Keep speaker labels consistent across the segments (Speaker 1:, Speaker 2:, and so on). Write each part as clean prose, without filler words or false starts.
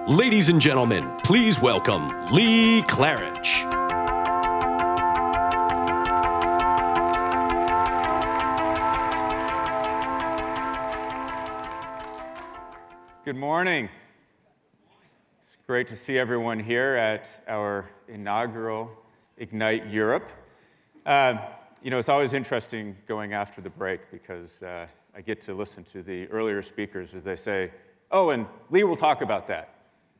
Speaker 1: Ladies and gentlemen, please welcome Lee Klarich.
Speaker 2: Good morning. It's great to see everyone here at our inaugural Ignite Europe. It's always interesting going after the break because I get to listen to the earlier speakers as they say, oh, and Lee will talk about that.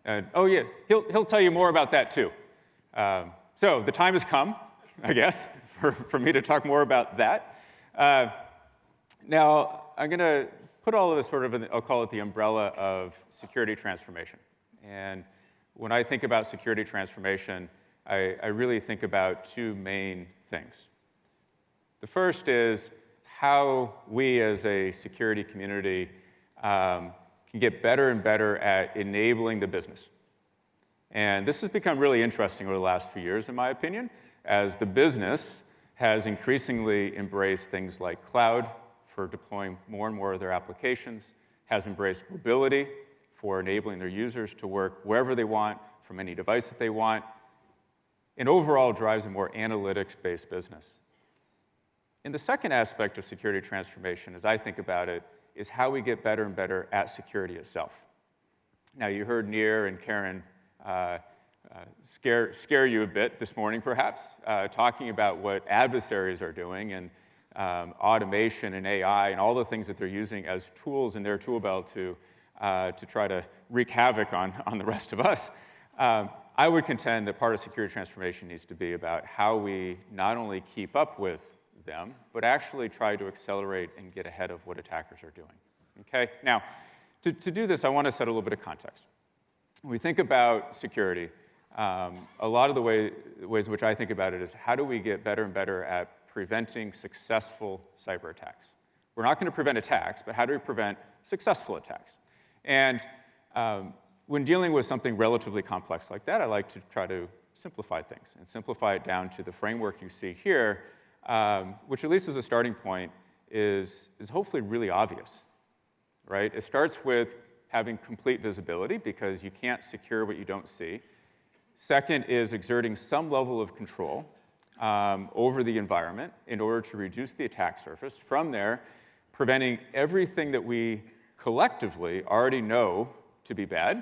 Speaker 2: And, oh, yeah, he'll tell you more about that, too. So the time has come, I guess, for me to talk more about that. Now, I'm going to put all of this sort of in, I'll call it the umbrella of security transformation. And when I think about security transformation, I really think about two main things. The first is how we as a security community can get better and better at enabling the business. And this has become really interesting over the last few years, in my opinion, as the business has increasingly embraced things like cloud for deploying more and more of their applications, has embraced mobility for enabling their users to work wherever they want, from any device that they want, and overall drives a more analytics-based business. And the second aspect of security transformation, as I think about it, is how we get better and better at security itself. Now, you heard Nir and Karen scare you a bit this morning, perhaps, talking about what adversaries are doing and automation and AI and all the things that they're using as tools in their tool belt to try to wreak havoc on the rest of us. I would contend that part of security transformation needs to be about how we not only keep up with them, but actually try to accelerate and get ahead of what attackers are doing. Okay? Now, to do this, I want to set a little bit of context. When we think about security, a lot of the ways in which I think about it is how do we get better and better at preventing successful cyber attacks? We're not going to prevent attacks, but how do we prevent successful attacks? And when dealing with something relatively complex like that, I like to try to simplify things and simplify it down to the framework you see here, which at least as a starting point is hopefully really obvious, right? It starts with having complete visibility because you can't secure what you don't see. Second is exerting some level of control over the environment in order to reduce the attack surface. From there, preventing everything that we collectively already know to be bad,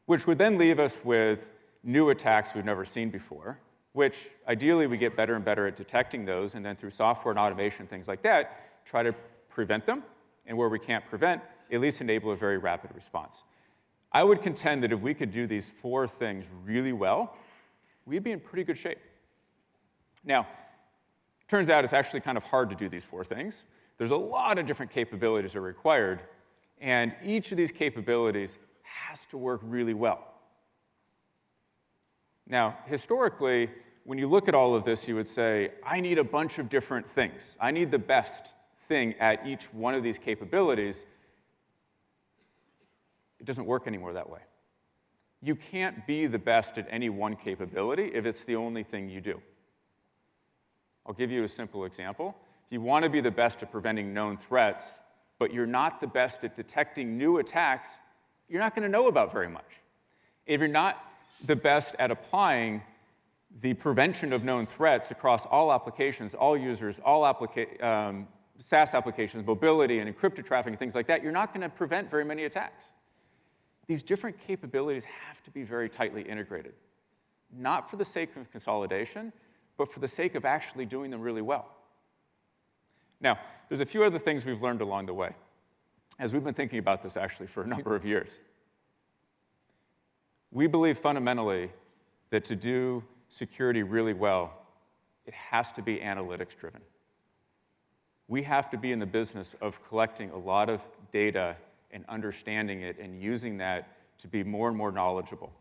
Speaker 2: which would then leave us with new attacks we've never seen before, which ideally we get better and better at detecting those, and then through software and automation, things like that, try to prevent them, and where we can't prevent, at least enable a very rapid response. I would contend that if we could do these four things really well, we'd be in pretty good shape. Now, it turns out it's actually kind of hard to do these four things. There's a lot of different capabilities that are required, and each of these capabilities has to work really well. Now, historically, when you look at all of this, you would say, I need a bunch of different things. I need the best thing at each one of these capabilities. It doesn't work anymore that way. You can't be the best at any one capability if it's the only thing you do. I'll give you a simple example. If you want to be the best at preventing known threats, but you're not the best at detecting new attacks, you're not going to know about very much. If you're not the best at applying the prevention of known threats across all applications, all users, all SAAS applications, mobility and encrypted traffic and things like that, you're not going to prevent very many attacks. These different capabilities have to be very tightly integrated, not for the sake of consolidation, but for the sake of actually doing them really well. Now, there's a few other things we've learned along the way, as we've been thinking about this actually for a number of years. We believe fundamentally that to do security really well, it has to be analytics-driven. We have to be in the business of collecting a lot of data and understanding it and using that to be more and more knowledgeable.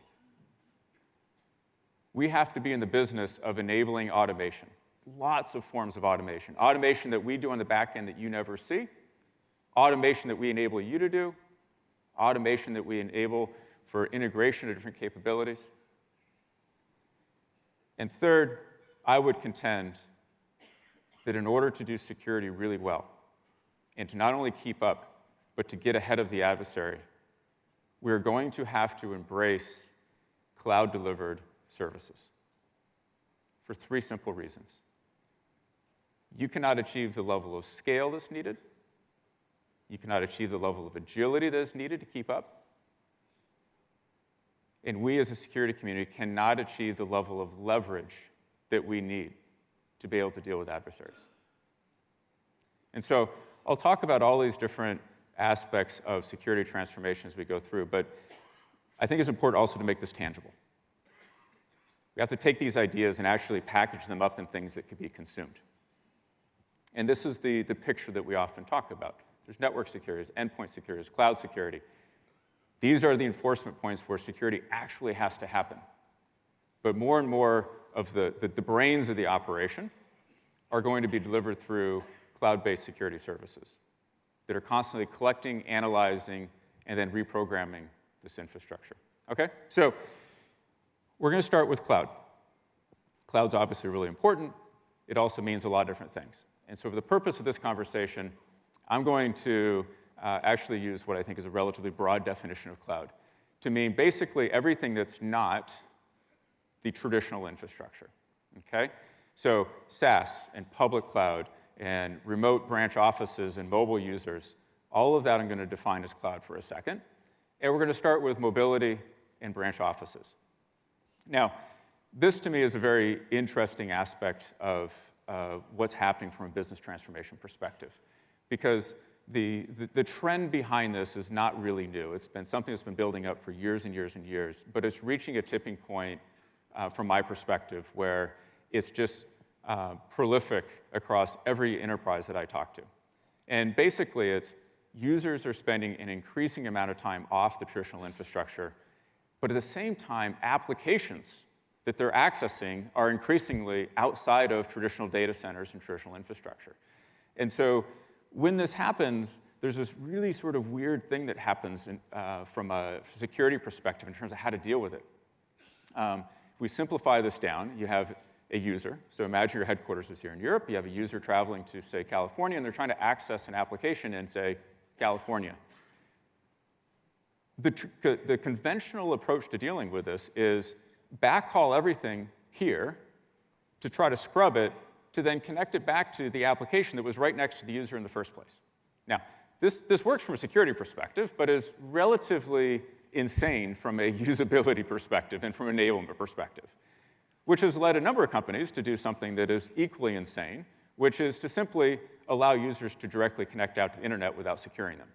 Speaker 2: We have to be in the business of enabling automation, lots of forms of automation. Automation that we do on the back end that you never see, automation that we enable you to do, automation that we enable for integration of different capabilities. And third, I would contend that in order to do security really well, and to not only keep up, but to get ahead of the adversary, we're going to have to embrace cloud-delivered services for 3 simple reasons. You cannot achieve the level of scale that's needed. You cannot achieve the level of agility that is needed to keep up. And we as a security community cannot achieve the level of leverage that we need to be able to deal with adversaries. And so I'll talk about all these different aspects of security transformation as we go through, but I think it's important also to make this tangible. We have to take these ideas and actually package them up in things that could be consumed. And this is the picture that we often talk about. There's network security, there's endpoint security, there's cloud security. These are the enforcement points where security actually has to happen. But more and more of the brains of the operation are going to be delivered through cloud-based security services that are constantly collecting, analyzing, and then reprogramming this infrastructure. Okay? So we're going to start with cloud. Cloud's obviously really important. It also means a lot of different things. And so for the purpose of this conversation, I'm going to actually use what I think is a relatively broad definition of cloud to mean basically everything that's not the traditional infrastructure. Okay? So SaaS and public cloud and remote branch offices and mobile users, all of that I'm going to define as cloud for a second. And we're going to start with mobility and branch offices. Now, this to me is a very interesting aspect of what's happening from a business transformation perspective, because the trend behind this is not really new. It's been something that's been building up for years and years and years, but it's reaching a tipping point from my perspective where it's just prolific across every enterprise that I talk to. And basically, it's users are spending an increasing amount of time off the traditional infrastructure, but at the same time, applications that they're accessing are increasingly outside of traditional data centers and traditional infrastructure. And so when this happens, there's this really sort of weird thing that happens from a security perspective in terms of how to deal with it. If we simplify this down, you have a user. So imagine your headquarters is here in Europe. You have a user traveling to, say, California, and they're trying to access an application in, say, California. The conventional approach to dealing with this is backhaul everything here to try to scrub it to then connect it back to the application that was right next to the user in the first place. Now, this works from a security perspective, but is relatively insane from a usability perspective and from an enablement perspective, which has led a number of companies to do something that is equally insane, which is to simply allow users to directly connect out to the internet without securing them.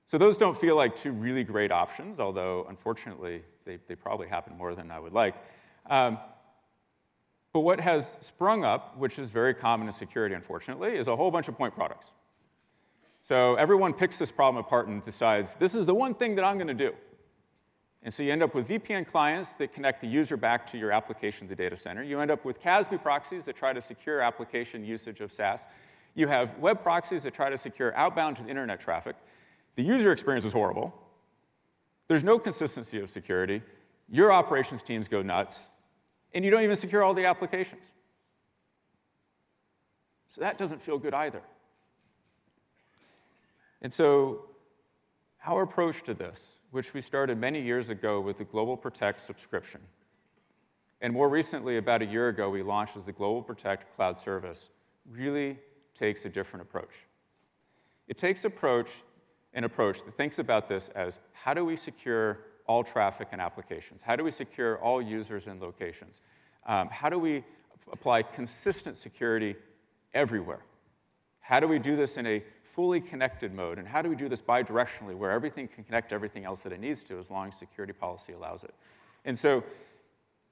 Speaker 2: So those don't feel like 2 really great options, although unfortunately they probably happen more than I would like. But what has sprung up, which is very common in security, unfortunately, is a whole bunch of point products. So everyone picks this problem apart and decides, this is the one thing that I'm going to do. And so you end up with VPN clients that connect the user back to your application, the data center. You end up with CASB proxies that try to secure application usage of SaaS. You have web proxies that try to secure outbound to the internet traffic. The user experience is horrible. There's no consistency of security. Your operations teams go nuts. And you don't even secure all the applications. So that doesn't feel good either. And so our approach to this, which we started many years ago with the Global Protect subscription, and more recently, about a year ago, we launched as the Global Protect Cloud Service, really takes a different approach. It takes an approach that thinks about this as, how do we secure all traffic and applications? How do we secure all users and locations? How do we apply consistent security everywhere? How do we do this in a fully connected mode? And how do we do this bidirectionally, where everything can connect to everything else that it needs to, as long as security policy allows it? And so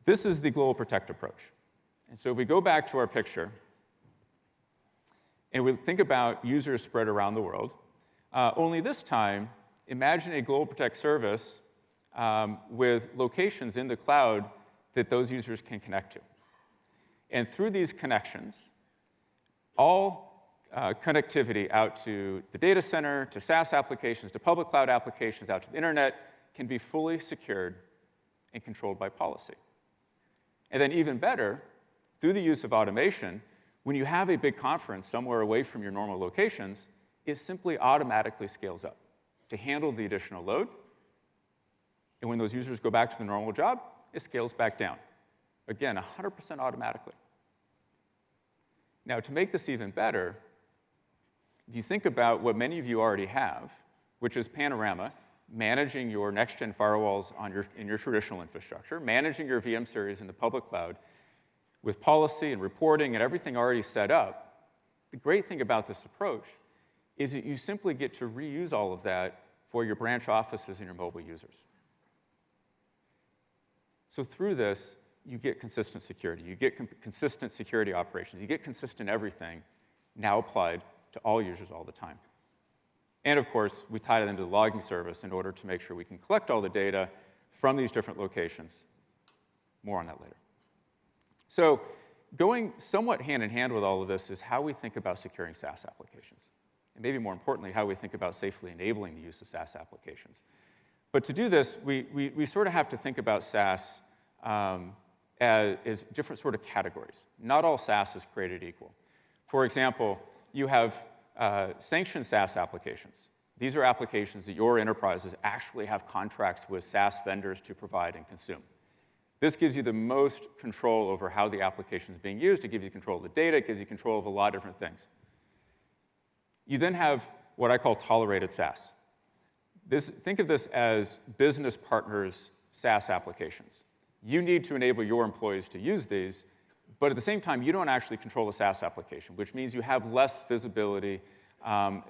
Speaker 2: this is the Global Protect approach. And so if we go back to our picture, and we think about users spread around the world, only this time, imagine a Global Protect service with locations in the cloud that those users can connect to. And through these connections, all connectivity out to the data center, to SaaS applications, to public cloud applications, out to the internet, can be fully secured and controlled by policy. And then even better, through the use of automation, when you have a big conference somewhere away from your normal locations, it simply automatically scales up to handle the additional load And when those users go back to the normal job, it scales back down. Again, 100% automatically. Now, to make this even better, if you think about what many of you already have, which is Panorama, managing your next-gen firewalls in your traditional infrastructure, managing your VM series in the public cloud, with policy and reporting and everything already set up, the great thing about this approach is that you simply get to reuse all of that for your branch offices and your mobile users. So through this, you get consistent security. You get consistent security operations. You get consistent everything now applied to all users all the time. And of course, we tie it into the logging service in order to make sure we can collect all the data from these different locations. More on that later. So going somewhat hand in hand with all of this is how we think about securing SaaS applications. And maybe more importantly, how we think about safely enabling the use of SaaS applications. But to do this, we sort of have to think about SaaS as different sort of categories. Not all SaaS is created equal. For example, you have sanctioned SaaS applications. These are applications that your enterprises actually have contracts with SaaS vendors to provide and consume. This gives you the most control over how the application is being used. It gives you control of the data. It gives you control of a lot of different things. You then have what I call tolerated SaaS. Think of this as business partners' SaaS applications. You need to enable your employees to use these, but at the same time, you don't actually control the SaaS application, which means you have less visibility,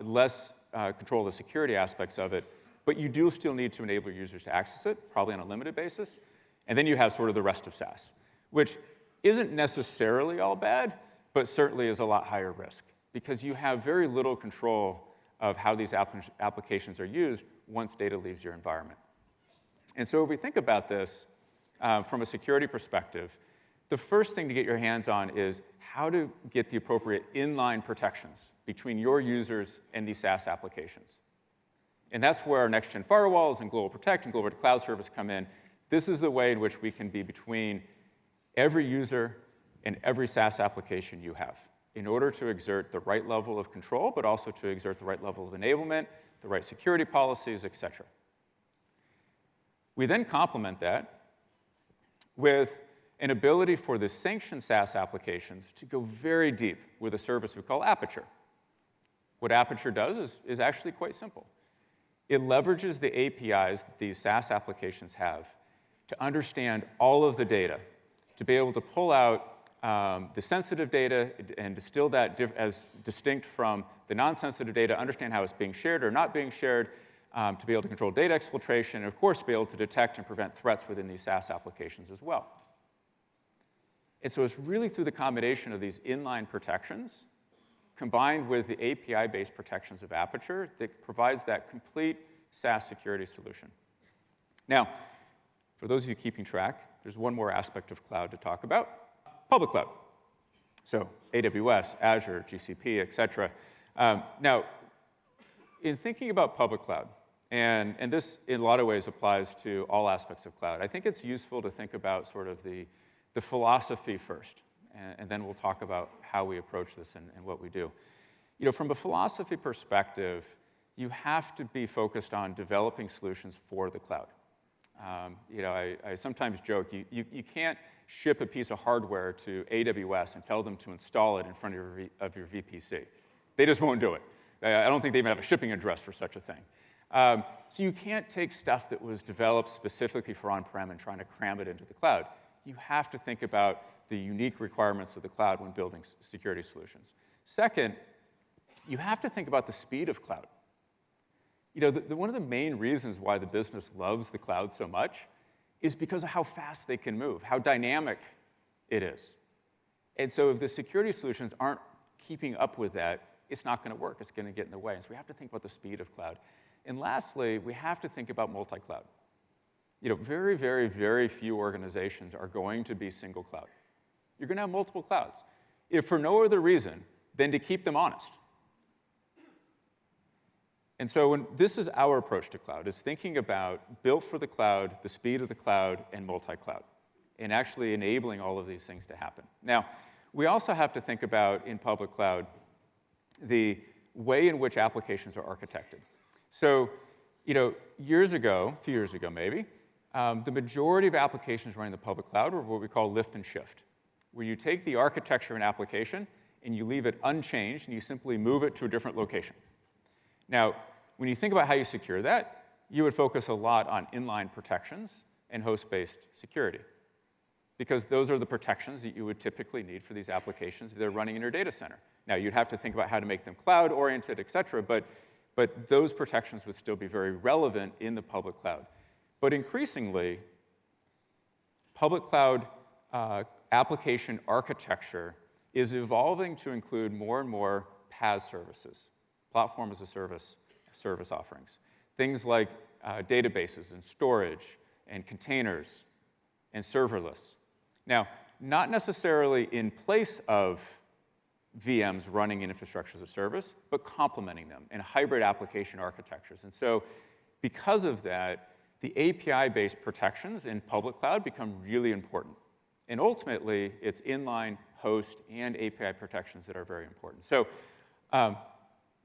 Speaker 2: less control of the security aspects of it, but you do still need to enable users to access it, probably on a limited basis. And then you have sort of the rest of SaaS, which isn't necessarily all bad, but certainly is a lot higher risk, because you have very little control of how these applications are used once data leaves your environment. And so if we think about this from a security perspective, the first thing to get your hands on is how to get the appropriate inline protections between your users and these SaaS applications. And that's where our next-gen firewalls and Global Protect and Global Cloud Service come in. This is the way in which we can be between every user and every SaaS application you have in order to exert the right level of control, but also to exert the right level of enablement, the right security policies, et cetera. We then complement that with an ability for the sanctioned SaaS applications to go very deep with a service we call Aperture. What Aperture does is actually quite simple. It leverages the APIs that these SaaS applications have to understand all of the data, to be able to pull out the sensitive data and distill that as distinct from the non-sensitive data, understand how it's being shared or not being shared, to be able to control data exfiltration, and of course, to be able to detect and prevent threats within these SaaS applications as well. And so it's really through the combination of these inline protections combined with the API-based protections of Aperture that provides that complete SaaS security solution. Now, for those of you keeping track, there's one more aspect of cloud to talk about, public cloud. So AWS, Azure, GCP, et cetera. Now, in thinking about public cloud, and this in a lot of ways applies to all aspects of cloud, I think it's useful to think about sort of the philosophy first, and then we'll talk about how we approach this and what we do. You know, from a philosophy perspective, you have to be focused on developing solutions for the cloud. You know, I sometimes joke, you can't ship a piece of hardware to AWS and tell them to install it in front of your VPC. They just won't do it. I don't think they even have a shipping address for such a thing. So you can't take stuff that was developed specifically for on-prem and trying to cram it into the cloud. You have to think about the unique requirements of the cloud when building security solutions. Second, you have to think about the speed of cloud. You know, one of the main reasons why the business loves the cloud so much is because of how fast they can move, how dynamic it is. And so if the security solutions aren't keeping up with that, it's not going to work. It's going to get in the way. And so we have to think about the speed of cloud. And lastly, we have to think about multi-cloud. You know, very, very, very few organizations are going to be single cloud. You're going to have multiple clouds, if for no other reason than to keep them honest. And so this is our approach to cloud, is thinking about built for the cloud, the speed of the cloud, and multi-cloud, and actually enabling all of these things to happen. Now, we also have to think about, in public cloud, the way in which applications are architected. So, you know, years ago, a few years ago maybe, the majority of applications running in the public cloud are what we call lift and shift, where you take the architecture of an application and you leave it unchanged, and you simply move it to a different location. Now, when you think about how you secure that, you would focus a lot on inline protections and host-based security, because those are the protections that you would typically need for these applications if they're running in your data center. Now, you'd have to think about how to make them cloud-oriented, et cetera, but those protections would still be very relevant in the public cloud. But increasingly, public cloud application architecture is evolving to include more and more PaaS services, platform as a service offerings. Things like databases and storage and containers and serverless. Now, not necessarily in place of VMs running in infrastructure as a service, but complementing them in hybrid application architectures. And so because of that, the API-based protections in public cloud become really important. And ultimately, it's inline, host, and API protections that are very important. So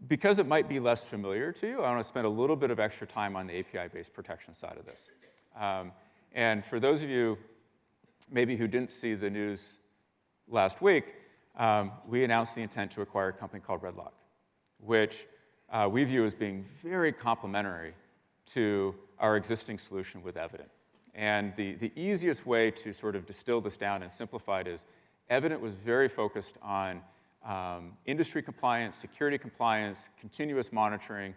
Speaker 2: because it might be less familiar to you, I want to spend a little bit of extra time on the API-based protection side of this. And for those of you maybe who didn't see the news last week, we announced the intent to acquire a company called REDLOCK, which we view as being very complementary to our existing solution with Evident. And the easiest way to sort of distill this down and simplify it is Evident was very focused on industry compliance, security compliance, continuous monitoring,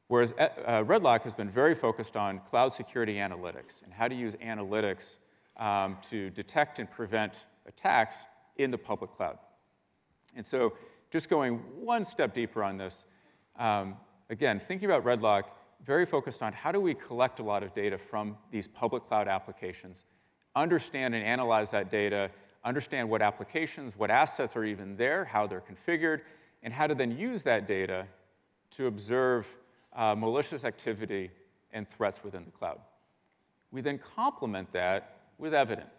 Speaker 2: whereas REDLOCK has been very focused on cloud security analytics and how to use analytics to detect and prevent attacks in the public cloud. And so just going one step deeper on this, again, thinking about REDLOCK, very focused on how do we collect a lot of data from these public cloud applications, understand and analyze that data, understand what applications, what assets are even there, how they're configured, and how to then use that data to observe malicious activity and threats within the cloud. We then complement that with Evident,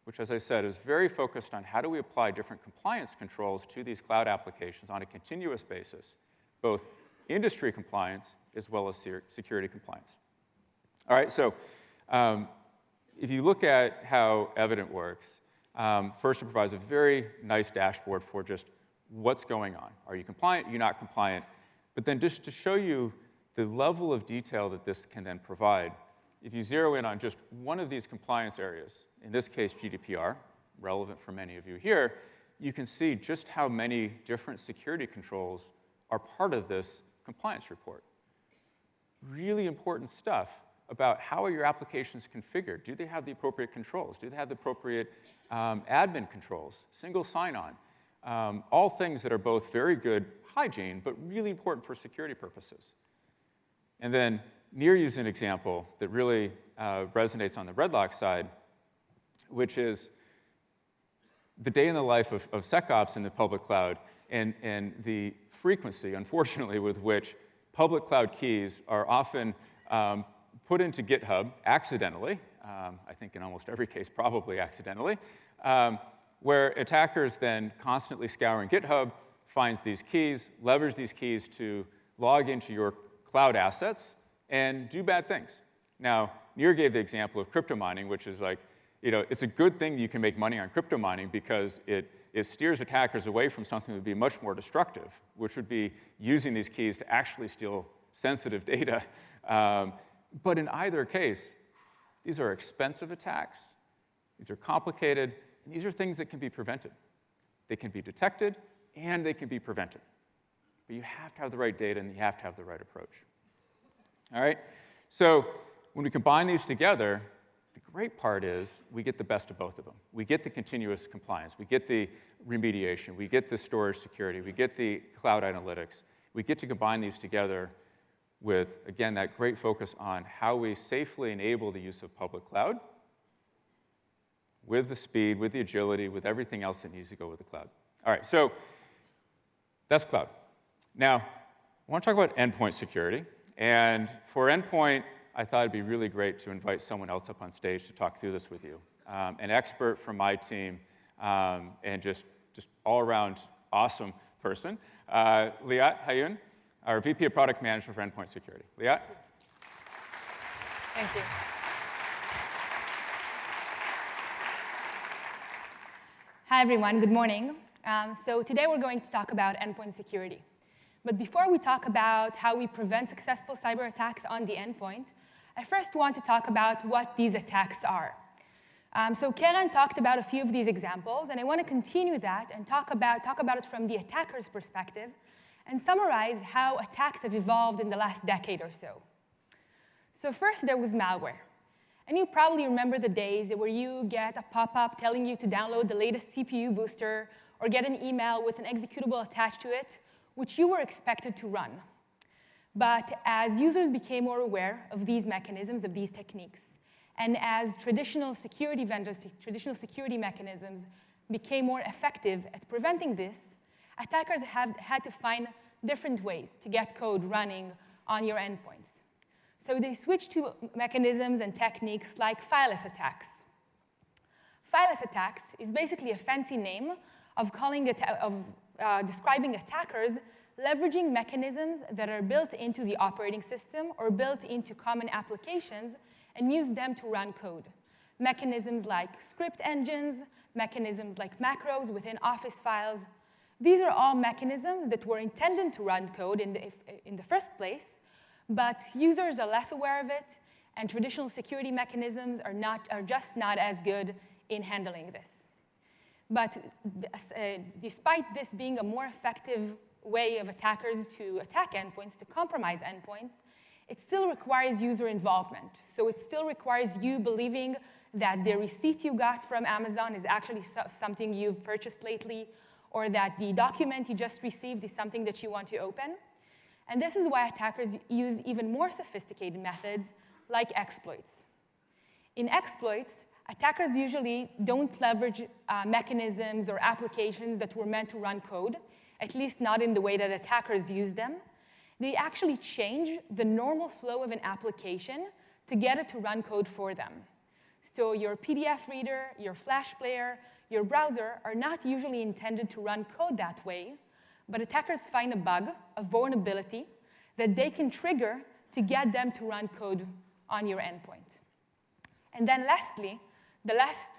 Speaker 2: which, as I said, is very focused on how do we apply different compliance controls to these cloud applications on a continuous basis, both industry compliance as well as security compliance. All right, so if you look at how Evident works, first, it provides a very nice dashboard for just what's going on. Are you compliant? Are you not compliant? But then just to show you the level of detail that this can then provide, if you zero in on just one of these compliance areas, in this case GDPR, relevant for many of you here, you can see just how many different security controls are part of this compliance report. Really important stuff about how are your applications configured. Do they have the appropriate controls? Do they have the appropriate admin controls, single sign-on? All things that are both very good hygiene, but really important for security purposes. And then Nir used an example that really resonates on the REDLOCK side, which is the day in the life of SecOps in the public cloud and the frequency, unfortunately, with which public cloud keys are often put into GitHub accidentally, I think in almost every case probably accidentally, where attackers then constantly scouring GitHub finds these keys, leverage these keys to log into your cloud assets and do bad things. Now, Nir gave the example of crypto mining, which is like, it's a good thing that you can make money on crypto mining because it steers attackers away from something that would be much more destructive, which would be using these keys to actually steal sensitive data. But in either case, these are expensive attacks, these are complicated, and these are things that can be prevented. They can be detected, and they can be prevented. But you have to have the right data, and you have to have the right approach. All right? So when we combine these together, the great part is we get the best of both of them. We get the continuous compliance. We get the remediation. We get the storage security. We get the cloud analytics. We get to combine these together with, again, that great focus on how we safely enable the use of public cloud with the speed, with the agility, with everything else that needs to go with the cloud. All right, so that's cloud. Now, I want to talk about endpoint security. And for endpoint, I thought it'd be really great to invite someone else up on stage to talk through this with you. An expert from my team and just all-around awesome person, Liat Hayun, our VP of Product Management for Endpoint Security. Liat?
Speaker 3: Thank you. Hi, everyone. Good morning. So today we're going to talk about endpoint security. But before we talk about how we prevent successful cyber attacks on the endpoint, I first want to talk about what these attacks are. So Karen talked about a few of these examples, and I want to continue that and talk about it from the attacker's perspective and summarize how attacks have evolved in the last decade or so. So first, there was malware. And you probably remember the days where you get a pop-up telling you to download the latest CPU booster or get an email with an executable attached to it, which you were expected to run. But as users became more aware of these mechanisms, of these techniques, and as traditional security vendors, traditional security mechanisms became more effective at preventing this, attackers have had to find different ways to get code running on your endpoints. So they switched to mechanisms and techniques like fileless attacks. Fileless attacks is basically a fancy name of describing attackers leveraging mechanisms that are built into the operating system or built into common applications and use them to run code. Mechanisms like script engines, mechanisms like macros within Office files. These are all mechanisms that were intended to run code in the first place, but users are less aware of it, and traditional security mechanisms are just not as good in handling this. But despite this being a more effective way of attackers to attack endpoints, to compromise endpoints, it still requires user involvement. So it still requires you believing that the receipt you got from Amazon is actually something you've purchased lately, or that the document you just received is something that you want to open. And this is why attackers use even more sophisticated methods like exploits. In exploits, attackers usually don't leverage mechanisms or applications that were meant to run code, at least not in the way that attackers use them. They actually change the normal flow of an application to get it to run code for them. So your PDF reader, your Flash player, your browser are not usually intended to run code that way, but attackers find a bug, a vulnerability, that they can trigger to get them to run code on your endpoint. And then lastly, the last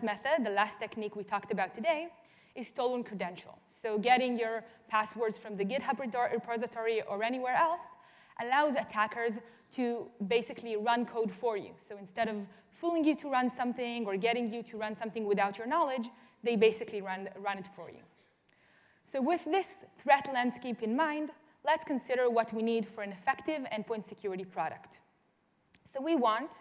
Speaker 3: method, the last technique we talked about today, is stolen credential. So getting your passwords from the GitHub repository or anywhere else allows attackers to basically run code for you. So instead of fooling you to run something or getting you to run something without your knowledge, they basically run it for you. So with this threat landscape in mind, let's consider what we need for an effective endpoint security product. So we want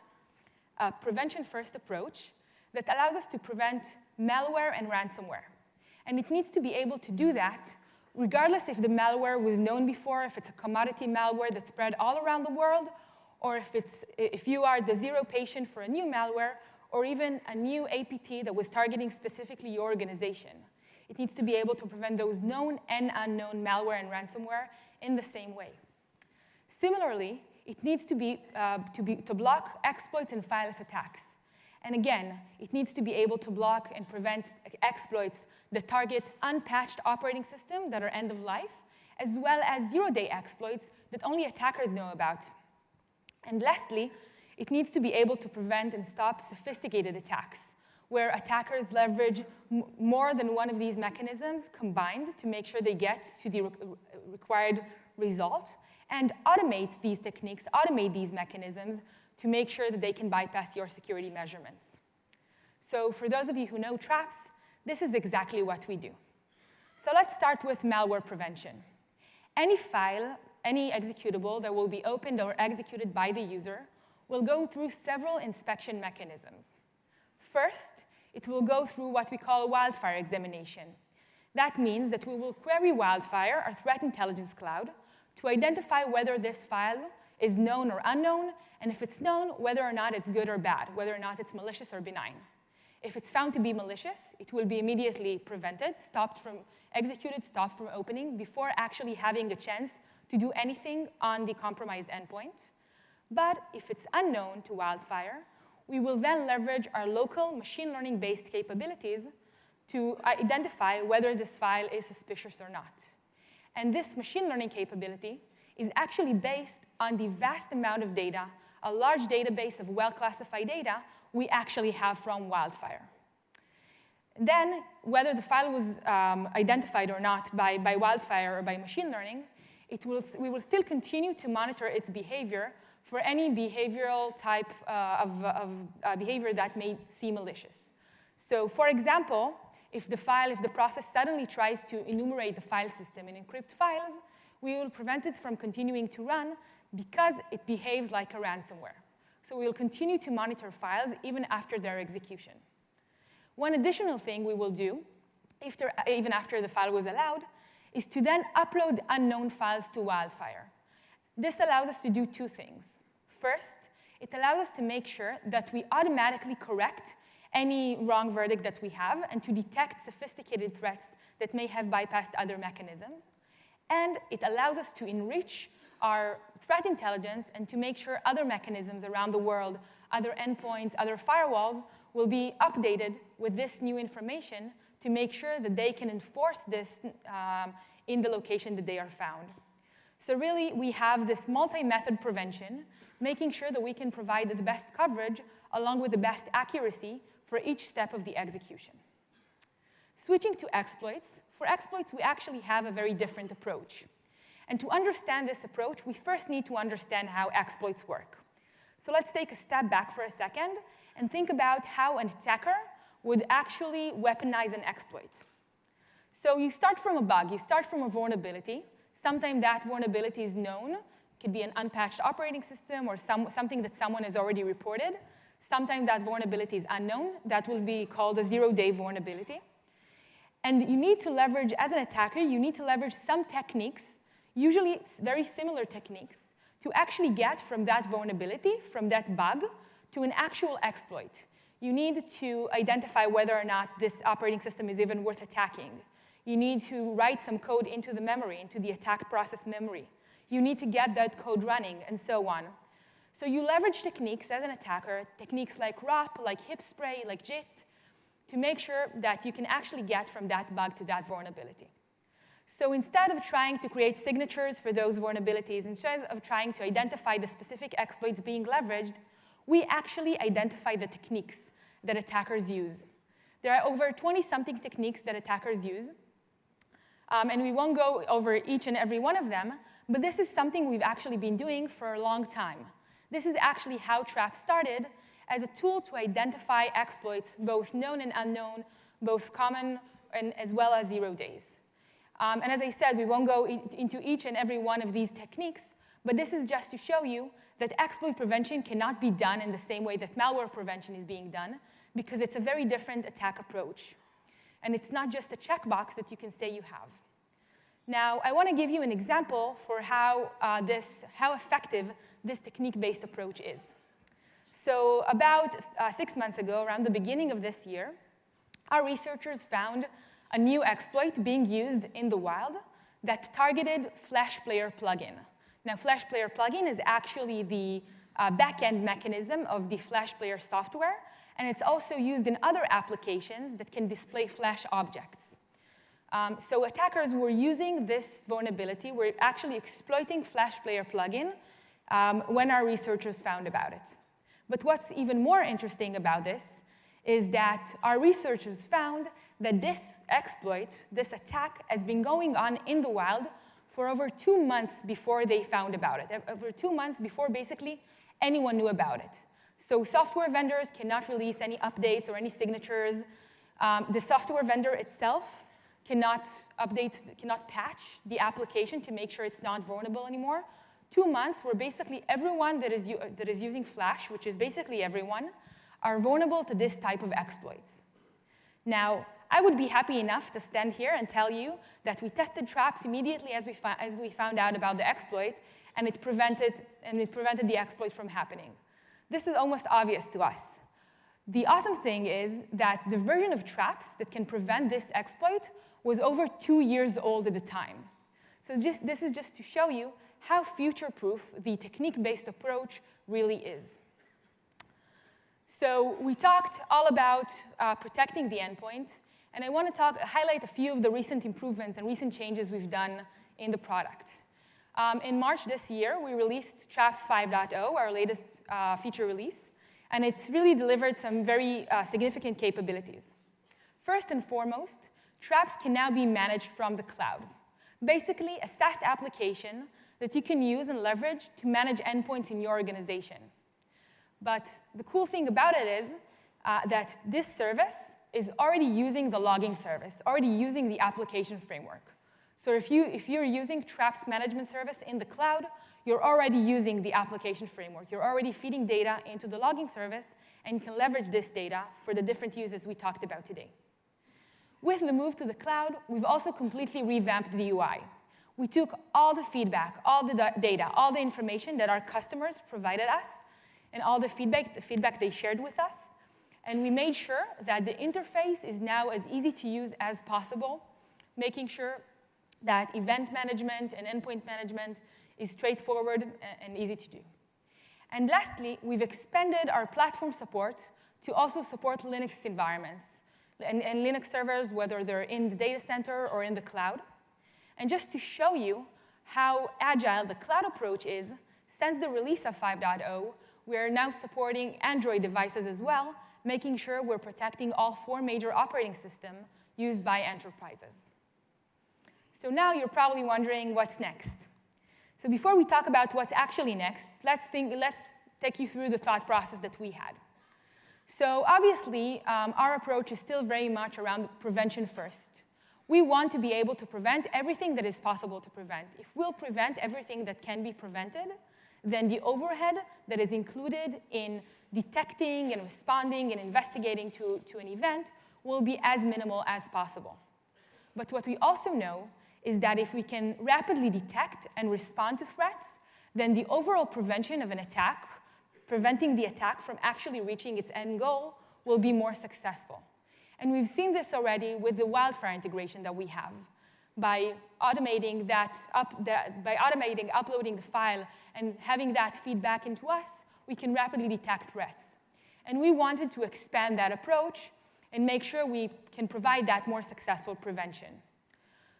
Speaker 3: a prevention-first approach that allows us to prevent malware and ransomware. And it needs to be able to do that regardless if the malware was known before, if it's a commodity malware that's spread all around the world, or if you are the zero patient for a new malware, or even a new APT that was targeting specifically your organization. It needs to be able to prevent those known and unknown malware and ransomware in the same way. Similarly, it needs to block exploits and fileless attacks. And again, it needs to be able to block and prevent exploits that target unpatched operating systems that are end of life, as well as zero-day exploits that only attackers know about. And lastly, it needs to be able to prevent and stop sophisticated attacks, where attackers leverage more than one of these mechanisms combined to make sure they get to the required result, and automate these techniques, automate these mechanisms to make sure that they can bypass your security measurements. So for those of you who know traps, this is exactly what we do. So let's start with malware prevention. Any file, any executable that will be opened or executed by the user will go through several inspection mechanisms. First, it will go through what we call a WILDFIRE examination. That means that we will query WILDFIRE, our threat intelligence cloud, to identify whether this file is known or unknown, and if it's known, whether or not it's good or bad, whether or not it's malicious or benign. If it's found to be malicious, it will be immediately prevented, executed, stopped from opening, before actually having a chance to do anything on the compromised endpoint. But if it's unknown to WILDFIRE, we will then leverage our local machine learning-based capabilities to identify whether this file is suspicious or not. And this machine learning capability is actually based on the vast amount of data, a large database of well-classified data we actually have from WILDFIRE. Then, whether the file was identified or not by WILDFIRE or by machine learning, we will still continue to monitor its behavior for any behavioral type of behavior that may seem malicious. So, for example, if the process suddenly tries to enumerate the file system and encrypt files, we will prevent it from continuing to run because it behaves like a ransomware. So we will continue to monitor files even after their execution. One additional thing we will do, even after the file was allowed, is to then upload unknown files to WILDFIRE. This allows us to do two things. First, it allows us to make sure that we automatically correct any wrong verdict that we have and to detect sophisticated threats that may have bypassed other mechanisms. And it allows us to enrich our threat intelligence and to make sure other mechanisms around the world, other endpoints, other firewalls, will be updated with this new information to make sure that they can enforce this in the location that they are found. So really, we have this multi-method prevention, making sure that we can provide the best coverage along with the best accuracy for each step of the execution. Switching to exploits, for exploits, we actually have a very different approach. And to understand this approach, we first need to understand how exploits work. So let's take a step back for a second and think about how an attacker would actually weaponize an exploit. So you start from a bug, you start from a vulnerability. Sometimes that vulnerability is known. It could be an unpatched operating system or something that someone has already reported. Sometimes that vulnerability is unknown. That will be called a zero-day vulnerability. And you need to leverage, as an attacker, you need to leverage some techniques, usually very similar techniques, to actually get from that vulnerability, from that bug, to an actual exploit. You need to identify whether or not this operating system is even worth attacking. You need to write some code into the memory, into the attack process memory. You need to get that code running, and so on. So you leverage techniques as an attacker, techniques like ROP, like hip spray, like JIT, to make sure that you can actually get from that bug to that vulnerability. So instead of trying to create signatures for those vulnerabilities, instead of trying to identify the specific exploits being leveraged, we actually identify the techniques that attackers use. There are over 20-something techniques that attackers use. And we won't go over each and every one of them, but this is something we've actually been doing for a long time. This is actually how Trap started, as a tool to identify exploits, both known and unknown, both common and as well as 0 days. And as I said, we won't go into each and every one of these techniques, but this is just to show you that exploit prevention cannot be done in the same way that malware prevention is being done, because it's a very different attack approach. And it's not just a checkbox that you can say you have. Now, I want to give you an example for how effective this technique-based approach is. So about 6 months ago, around the beginning of this year, our researchers found a new exploit being used in the wild that targeted Flash Player plugin. Now, Flash Player plugin is actually the back-end mechanism of the Flash Player software, and it's also used in other applications that can display Flash objects. So attackers were using this vulnerability, were actually exploiting Flash Player plugin when our researchers found about it. But what's even more interesting about this is that our researchers found that this exploit, this attack, has been going on in the wild for over 2 months before they found about it, over 2 months before basically anyone knew about it. So software vendors cannot release any updates or any signatures. The software vendor itself cannot update, cannot patch the application to make sure it's not vulnerable anymore. 2 months where basically everyone that is using Flash, which is basically everyone, are vulnerable to this type of exploits. Now, I would be happy enough to stand here and tell you that we tested traps immediately as we found out about the exploit, and it prevented the exploit from happening. This is almost obvious to us. The awesome thing is that the version of traps that can prevent this exploit was over 2 years old at the time. So this is just to show you how future-proof the technique-based approach really is. So we talked all about protecting the endpoint, and I want to highlight a few of the recent improvements and recent changes we've done in the product. In March this year, we released Traps 5.0, our latest feature release, and it's really delivered some very significant capabilities. First and foremost, traps can now be managed from the cloud. Basically, a SaaS application that you can use and leverage to manage endpoints in your organization. But the cool thing about it is that this service is already using the logging service, already using the application framework. So if you're using Traps Management Service in the cloud, you're already using the application framework. You're already feeding data into the logging service, and you can leverage this data for the different uses we talked about today. With the move to the cloud, we've also completely revamped the UI. We took all the feedback, all the data, all the information that our customers provided us, and all the feedback they shared with us, and we made sure that the interface is now as easy to use as possible, making sure that event management and endpoint management is straightforward and easy to do. And lastly, we've expanded our platform support to also support Linux environments and Linux servers, whether they're in the data center or in the cloud. And just to show you how agile the cloud approach is, since the release of 5.0, we're now supporting Android devices as well, making sure we're protecting all 4 major operating systems used by enterprises. So now you're probably wondering what's next. So before we talk about what's actually next, let's take you through the thought process that we had. So obviously, our approach is still very much around prevention first. We want to be able to prevent everything that is possible to prevent. If we'll prevent everything that can be prevented, then the overhead that is included in detecting and responding and investigating to an event will be as minimal as possible. But what we also know is that if we can rapidly detect and respond to threats, then the overall prevention of an attack, preventing the attack from actually reaching its end goal, will be more successful. And we've seen this already with the WILDFIRE integration that we have. By automating uploading the file and having that feedback into us, we can rapidly detect threats. And we wanted to expand that approach and make sure we can provide that more successful prevention.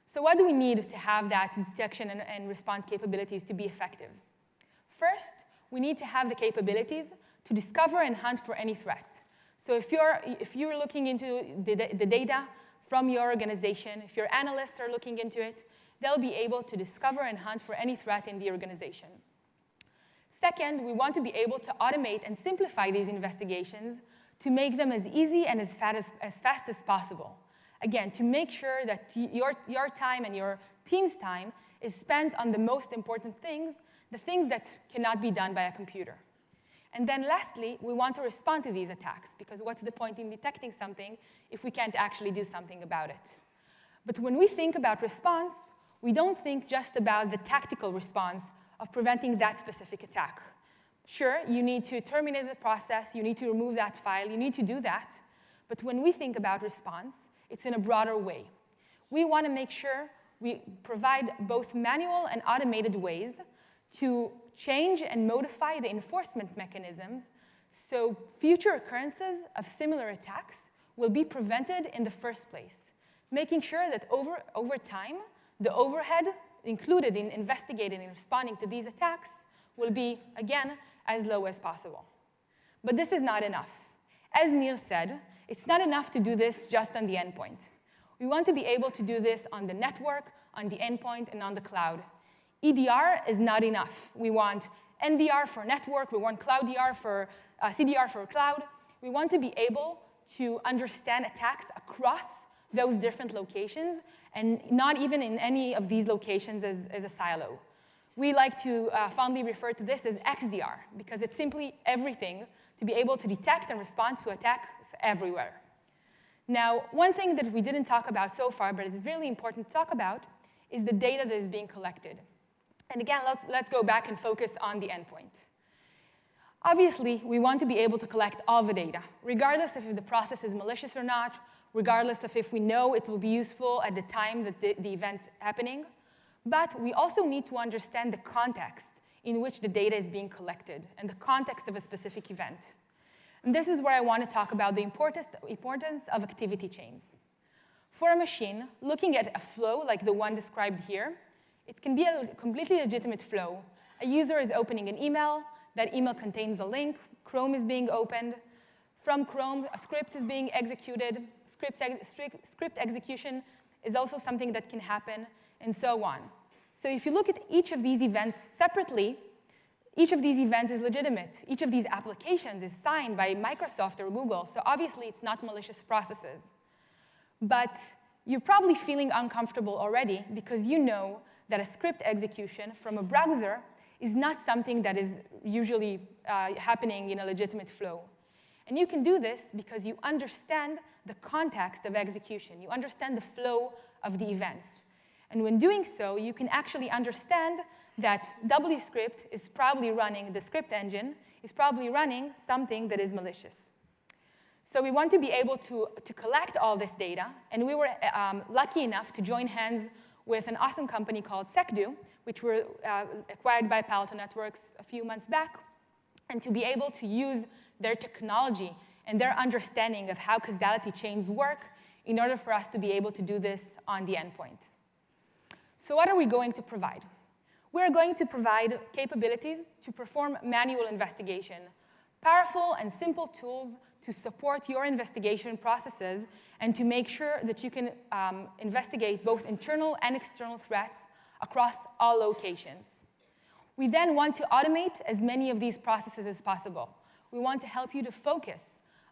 Speaker 3: So what do we need to have that detection and response capabilities to be effective? First, we need to have the capabilities to discover and hunt for any threat. So if you're looking into the data from your organization, if your analysts are looking into it, they'll be able to discover and hunt for any threat in the organization. Second, we want to be able to automate and simplify these investigations to make them as easy and as fast as possible. Again, to make sure that your time and your team's time is spent on the most important things, the things that cannot be done by a computer. And then lastly, we want to respond to these attacks, because what's the point in detecting something if we can't actually do something about it? But when we think about response, we don't think just about the tactical response of preventing that specific attack. Sure, you need to terminate the process, you need to remove that file, you need to do that. But when we think about response, it's in a broader way. We want to make sure we provide both manual and automated ways to change and modify the enforcement mechanisms so future occurrences of similar attacks will be prevented in the first place, making sure that over time, the overhead included in investigating and responding to these attacks will be, again, as low as possible. But this is not enough. As Neil said, it's not enough to do this just on the endpoint. We want to be able to do this on the network, on the endpoint, and on the cloud. EDR is not enough. We want NDR for network, we want CloudDR for CDR for cloud. We want to be able to understand attacks across those different locations, and not even in any of these locations as a silo. We like to fondly refer to this as XDR, because it's simply everything to be able to detect and respond to attacks everywhere. Now, one thing that we didn't talk about so far, but it's really important to talk about, is the data that is being collected. And again, let's go back and focus on the endpoint. Obviously, we want to be able to collect all the data, regardless of if the process is malicious or not, regardless of if we know it will be useful at the time that the event's happening. But we also need to understand the context in which the data is being collected and the context of a specific event. And this is where I want to talk about the importance of activity chains. For a machine, looking at a flow like the one described here, it can be a completely legitimate flow. A user is opening an email, that email contains a link, Chrome is being opened. From Chrome, a script is being executed. Script execution is also something that can happen, and so on. So if you look at each of these events separately, each of these events is legitimate. Each of these applications is signed by Microsoft or Google, so obviously it's not malicious processes. But you're probably feeling uncomfortable already because you know that a script execution from a browser is not something that is usually happening in a legitimate flow. And you can do this because you understand the context of execution. You understand the flow of the events. And when doing so, you can actually understand that WScript is probably running, the script engine is probably running something that is malicious. So we want to be able to collect all this data, and we were lucky enough to join hands with an awesome company called SecDo, which were acquired by Palo Alto Networks a few months back, and to be able to use their technology and their understanding of how causality chains work in order for us to be able to do this on the endpoint. So what are we going to provide? We're going to provide capabilities to perform manual investigation, powerful and simple tools to support your investigation processes and to make sure that you can investigate both internal and external threats across all locations. We then want to automate as many of these processes as possible. We want to help you to focus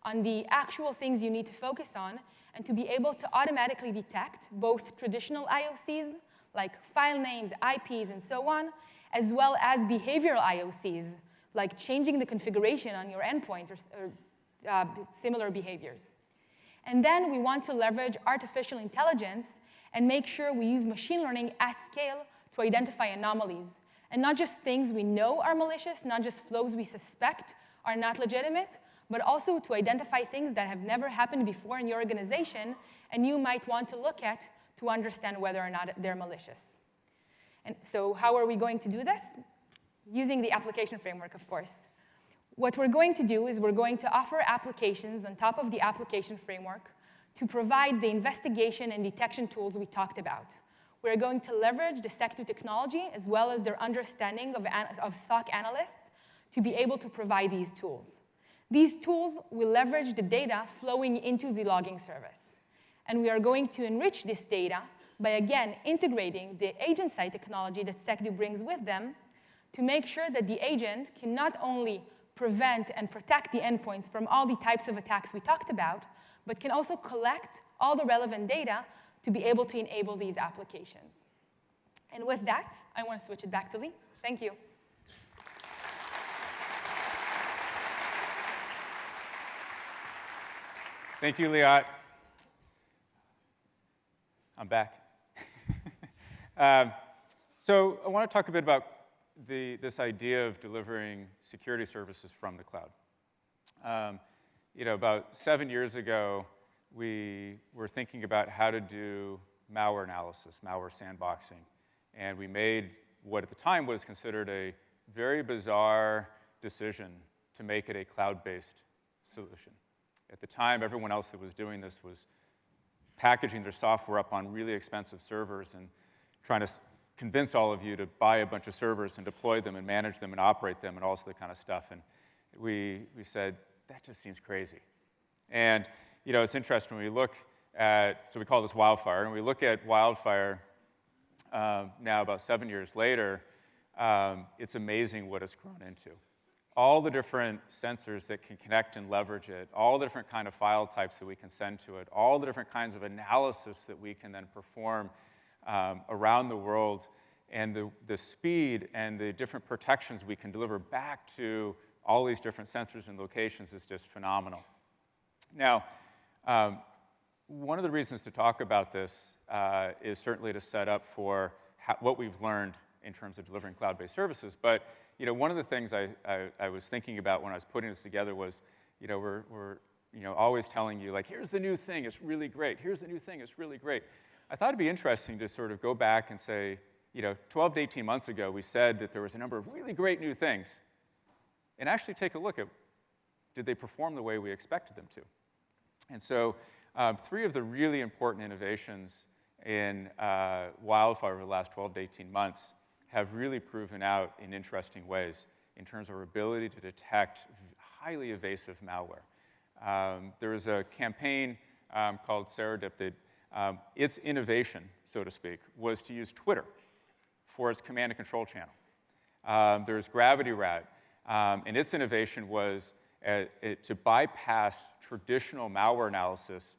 Speaker 3: on the actual things you need to focus on and to be able to automatically detect both traditional IOCs, like file names, IPs, and so on, as well as behavioral IOCs, like changing the configuration on your endpoint or similar behaviors. And then we want to leverage artificial intelligence and make sure we use machine learning at scale to identify anomalies. And not just things we know are malicious, not just flows we suspect are not legitimate, but also to identify things that have never happened before in your organization and you might want to look at to understand whether or not they're malicious. And so how are we going to do this? Using the application framework, of course. What we're going to do is we're going to offer applications on top of the application framework to provide the investigation and detection tools we talked about. We're going to leverage the SecDo technology as well as their understanding of SOC analysts to be able to provide these tools. These tools will leverage the data flowing into the logging service. And we are going to enrich this data by, again, integrating the agent side technology that SecDo brings with them to make sure that the agent can not only prevent and protect the endpoints from all the types of attacks we talked about, but can also collect all the relevant data to be able to enable these applications. And with that, I want to switch it back to Lee. Thank you.
Speaker 2: Thank you, Liat. I'm back. So I want to talk a bit about this idea of delivering security services from the cloud. About 7 years ago, we were thinking about how to do malware analysis, malware sandboxing. And we made what at the time was considered a very bizarre decision to make it a cloud-based solution. At the time, everyone else that was doing this was packaging their software up on really expensive servers and trying to convince all of you to buy a bunch of servers and deploy them and manage them and operate them and all that kind of stuff. And we said, that just seems crazy. And it's interesting when we look at, so we call this WILDFIRE, and we look at WILDFIRE now about 7 years later, it's amazing what it's grown into. All the different sensors that can connect and leverage it, all the different kind of file types that we can send to it, all the different kinds of analysis that we can then perform around the world, and the speed and the different protections we can deliver back to all these different sensors and locations is just phenomenal. Now, one of the reasons to talk about this is certainly to set up for what we've learned in terms of delivering cloud-based services. But one of the things I was thinking about when I was putting this together was, we're always telling you, like, here's the new thing, it's really great. Here's the new thing, it's really great. I thought it'd be interesting to sort of go back and say, 12 to 18 months ago, we said that there was a number of really great new things, and actually take a look at, did they perform the way we expected them to? And so 3 of the really important innovations in WILDFIRE over the last 12 to 18 months have really proven out in interesting ways in terms of our ability to detect highly evasive malware. There was a campaign called SAAS that its innovation, so to speak, was to use Twitter for its command and control channel. There's Gravity Rat, and its innovation was to bypass traditional malware analysis.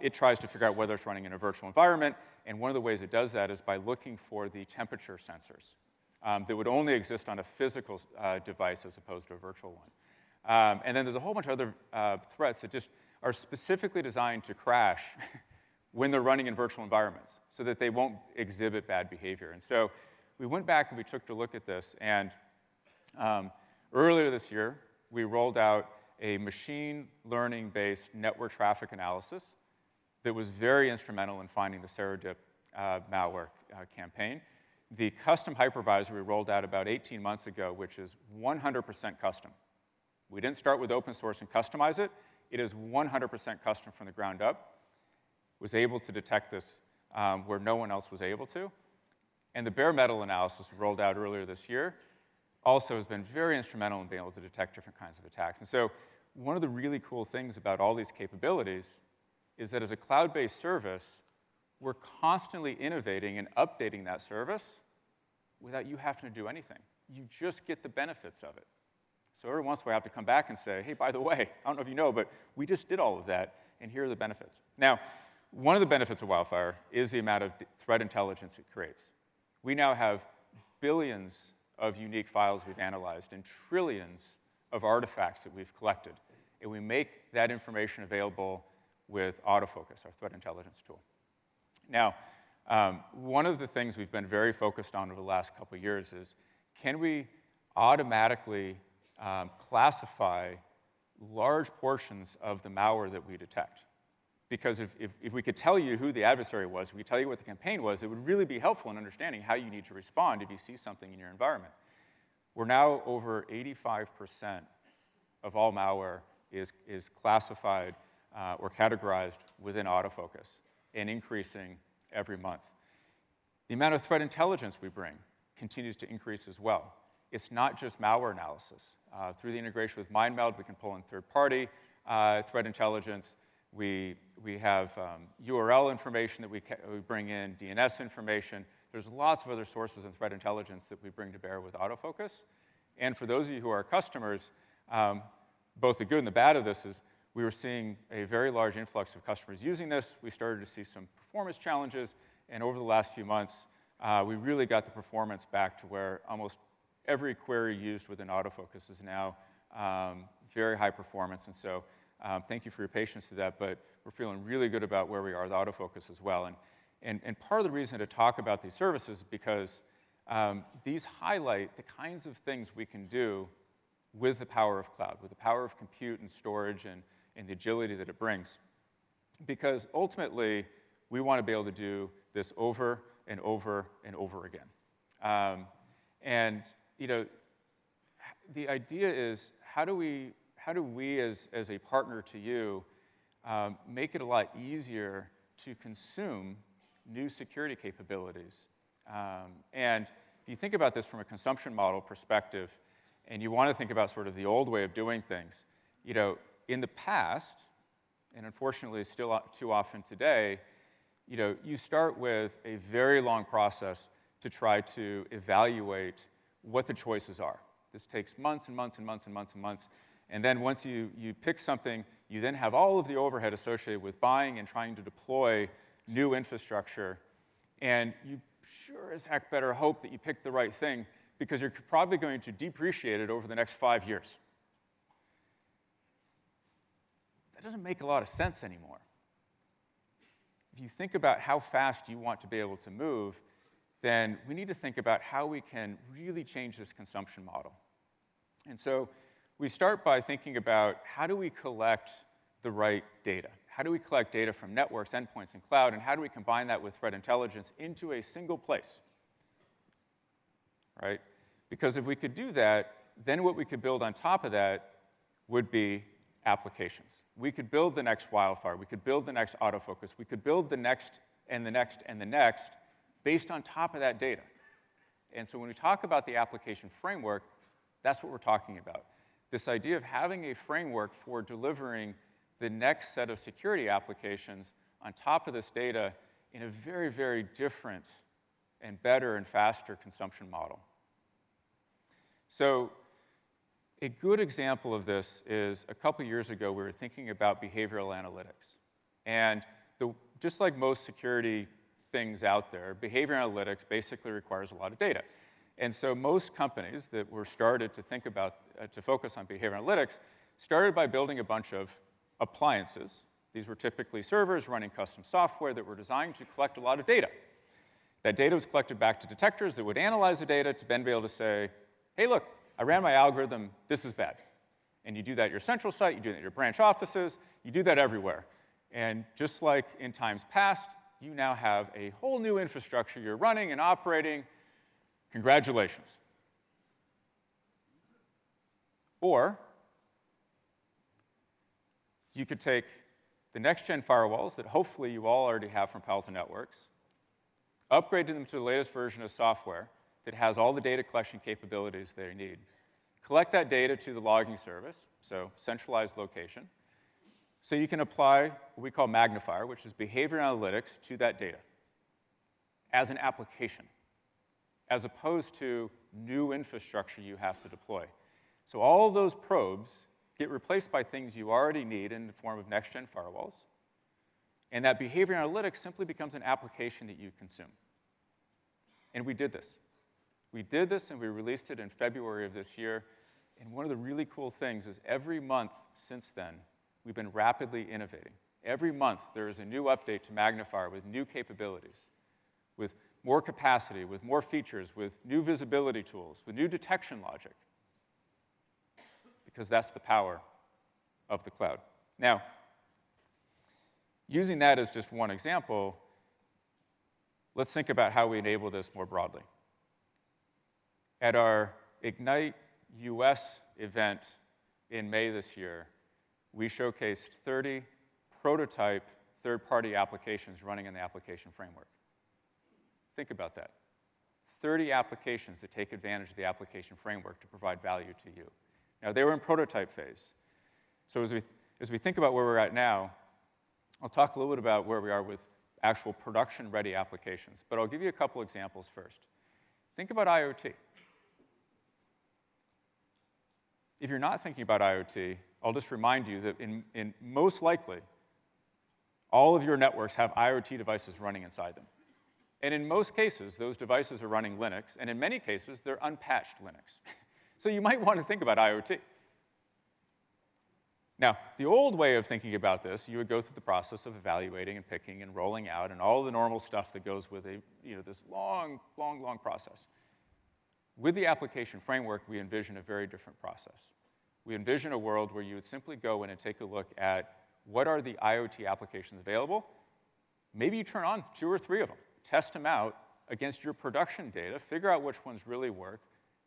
Speaker 2: It tries to figure out whether it's running in a virtual environment, and one of the ways it does that is by looking for the temperature sensors that would only exist on a physical device as opposed to a virtual one. And then there's a whole bunch of other threats that just are specifically designed to crash when they're running in virtual environments so that they won't exhibit bad behavior. And so we went back and we took a look at this, and earlier this year, we rolled out a machine learning-based network traffic analysis that was very instrumental in finding the SAAS malware campaign. The custom hypervisor we rolled out about 18 months ago, which is 100% custom. We didn't start with open source and customize it. It is 100% custom from the ground up. Was able to detect this where no one else was able to. And the bare metal analysis we rolled out earlier this year also has been very instrumental in being able to detect different kinds of attacks. And so one of the really cool things about all these capabilities is that as a cloud-based service, we're constantly innovating and updating that service without you having to do anything. You just get the benefits of it. So every once in a while, I have to come back and say, hey, by the way, I don't know if you know, but we just did all of that, and here are the benefits. Now, one of the benefits of WildFire is the amount of threat intelligence it creates. We now have billions of unique files we've analyzed and trillions of artifacts that we've collected. And we make that information available with AUTOFOCUS, our threat intelligence tool. Now, one of the things we've been very focused on over the last couple of years is, can we automatically classify large portions of the malware that we detect? Because if we could tell you who the adversary was, we could tell you what the campaign was, it would really be helpful in understanding how you need to respond if you see something in your environment. We're now over 85% of all malware is classified or categorized within AUTOFOCUS and increasing every month. The amount of threat intelligence we bring continues to increase as well. It's not just malware analysis. Through the integration with MindMeld, we can pull in third-party threat intelligence. We have URL information that we bring in, DNS information. There's lots of other sources of threat intelligence that we bring to bear with AUTOFOCUS. And for those of you who are customers, both the good and the bad of this is we were seeing a very large influx of customers using this. We started to see some performance challenges. And over the last few months, we really got the performance back to where almost every query used within AUTOFOCUS is now very high performance. And so thank you for your patience to that, but we're feeling really good about where we are with AUTOFOCUS as well. And part of the reason to talk about these services is because these highlight the kinds of things we can do with the power of cloud, with the power of compute and storage and the agility that it brings. Because ultimately, we want to be able to do this over and over and over again. And you know, the idea is, how do we as a partner to you make it a lot easier to consume new security capabilities? And if you think about this from a consumption model perspective, and you want to think about sort of the old way of doing things, you know, in the past, and unfortunately still too often today, you know, you start with a very long process to try to evaluate what the choices are. This takes months and months and months and months and months. And then once you pick something, you then have all of the overhead associated with buying and trying to deploy new infrastructure. And you sure as heck better hope that you pick the right thing, because you're probably going to depreciate it over the next 5 years. That doesn't make a lot of sense anymore. If you think about how fast you want to be able to move, then we need to think about how we can really change this consumption model. And so we start by thinking about, how do we collect the right data? How do we collect data from networks, endpoints, and cloud, and how do we combine that with threat intelligence into a single place? Right? Because if we could do that, then what we could build on top of that would be applications. We could build the next WildFire. We could build the next AUTOFOCUS. We could build the next and the next and the next based on top of that data. And so when we talk about the application framework, that's what we're talking about. this idea of having a framework for delivering the next set of security applications on top of this data in a very, very different and better and faster consumption model. So a good example of this is a couple years ago, we were thinking about behavioral analytics. And just like most security things out there, behavioral analytics basically requires a lot of data. And so most companies that were started to think about, to focus on behavioral analytics, started by building a bunch of appliances. These were typically servers running custom software that were designed to collect a lot of data. That data was collected back to detectors that would analyze the data to then be able to say, hey, look, I ran my algorithm, this is bad. And you do that at your central site, you do that at your branch offices, you do that everywhere. And just like in times past, you now have a whole new infrastructure you're running and operating. Congratulations. Or you could take the next-gen firewalls that hopefully you all already have from Palo Alto Networks, upgrade them to the latest version of software that has all the data collection capabilities they need, collect that data to the logging service, so centralized location, so you can apply what we call magnifier, which is behavior analytics, to that data as an application, as opposed to new infrastructure you have to deploy. So all those probes get replaced by things you already need in the form of next-gen firewalls, and that behavior analytics simply becomes an application that you consume. And we did this. We did this, and we released it in February of this year. And one of the really cool things is every month since then, we've been rapidly innovating. Every month, there is a new update to Magnifier with new capabilities, with more capacity, with more features, with new visibility tools, with new detection logic, because that's the power of the cloud. Now, using that as just one example, let's think about how we enable this more broadly. At our Ignite US event in May this year, we showcased 30 prototype third-party applications running in the application framework. Think about that. 30 applications that take advantage of the application framework to provide value to you. Now, they were in prototype phase. So as we think about where we're at now, I'll talk a little bit about where we are with actual production-ready applications. But I'll give you a couple examples first. Think about IoT. If you're not thinking about IoT, I'll just remind you that in most likely, all of your networks have IoT devices running inside them. And in most cases, those devices are running Linux, and in many cases, they're unpatched Linux. So you might want to think about IoT. Now, the old way of thinking about this, you would go through the process of evaluating and picking and rolling out and all the normal stuff that goes with this long, long, long process. With the application framework, we envision a very different process. We envision a world where you would simply go in and take a look at what are the IoT applications available. Maybe you turn on 2 or 3 of them, test them out against your production data, figure out which ones really work,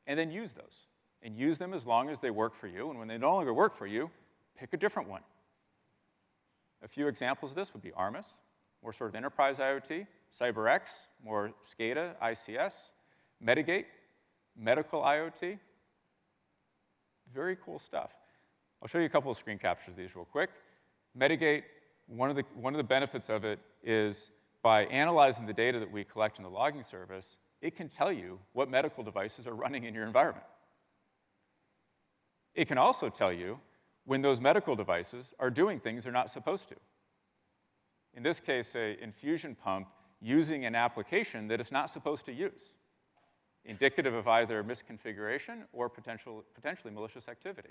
Speaker 2: and then use those. And use them as long as they work for you. And when they no longer work for you, pick a different one. A few examples of this would be Armis, more sort of enterprise IoT, CyberX, more SCADA, ICS, Medigate, medical IoT. Very cool stuff. I'll show you a couple of screen captures of these real quick. Medigate, one of the benefits of it is by analyzing the data that we collect in the logging service, it can tell you what medical devices are running in your environment. It can also tell you when those medical devices are doing things they're not supposed to. In this case, an infusion pump using an application that it's not supposed to use, indicative of either misconfiguration or potentially malicious activity.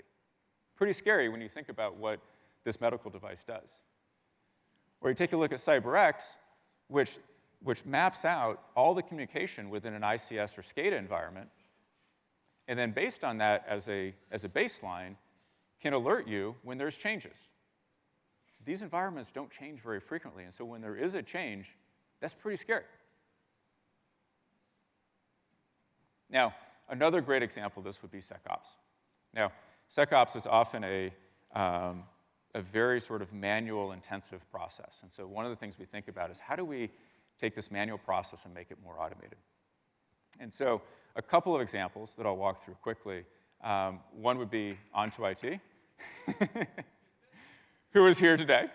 Speaker 2: Pretty scary when you think about what this medical device does. Or you take a look at CyberX, which maps out all the communication within an ICS or SCADA environment, and then based on that as a baseline, can alert you when there's changes. These environments don't change very frequently, and so when there is a change, that's pretty scary. Now, another great example of this would be SecOps. Now, SecOps is often a very sort of manual-intensive process, and so one of the things we think about is how do we take this manual process and make it more automated? And so a couple of examples that I'll walk through quickly. One would be Onto IT, who is here today.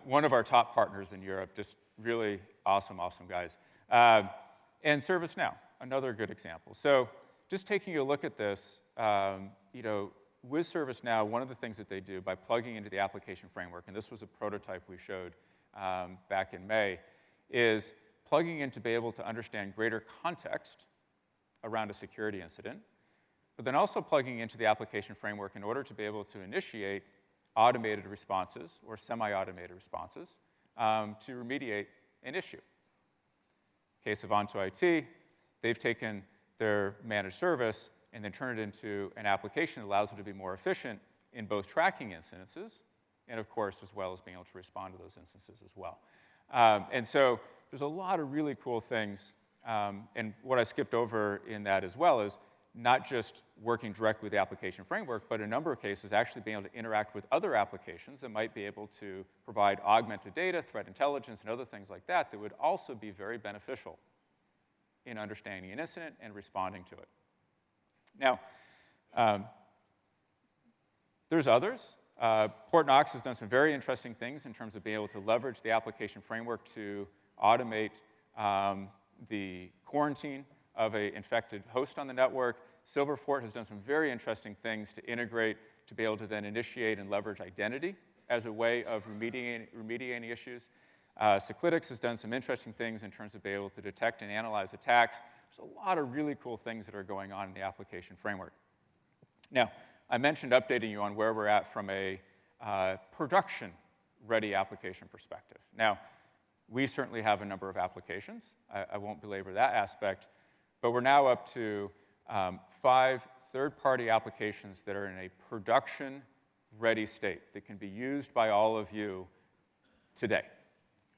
Speaker 2: One of our top partners in Europe, just really awesome guys. And ServiceNow, another good example. So just taking a look at this, with ServiceNow, one of the things that they do by plugging into the application framework, and this was a prototype we showed back in May, is plugging in to be able to understand greater context around a security incident, but then also plugging into the application framework in order to be able to initiate automated responses or semi-automated responses to remediate an issue. Case of Onto IT, they've taken their managed service and then turned it into an application that allows it to be more efficient in both tracking instances and, of course, as well as being able to respond to those instances as well. And so there's a lot of really cool things. And what I skipped over in that as well is not just working directly with the application framework, but in a number of cases actually being able to interact with other applications that might be able to provide augmented data, threat intelligence, and other things like that that would also be very beneficial in understanding an incident and responding to it. Now, there's others. Port Knox has done some very interesting things in terms of being able to leverage the application framework to automate the quarantine of an infected host on the network. Silverfort has done some very interesting things to integrate to be able to then initiate and leverage identity as a way of remediating issues. Seclytics has done some interesting things in terms of being able to detect and analyze attacks. There's a lot of really cool things that are going on in the application framework. Now, I mentioned updating you on where we're at from a production-ready application perspective. Now, we certainly have a number of applications. I won't belabor that aspect, but we're now up to 5 third-party applications that are in a production-ready state that can be used by all of you today,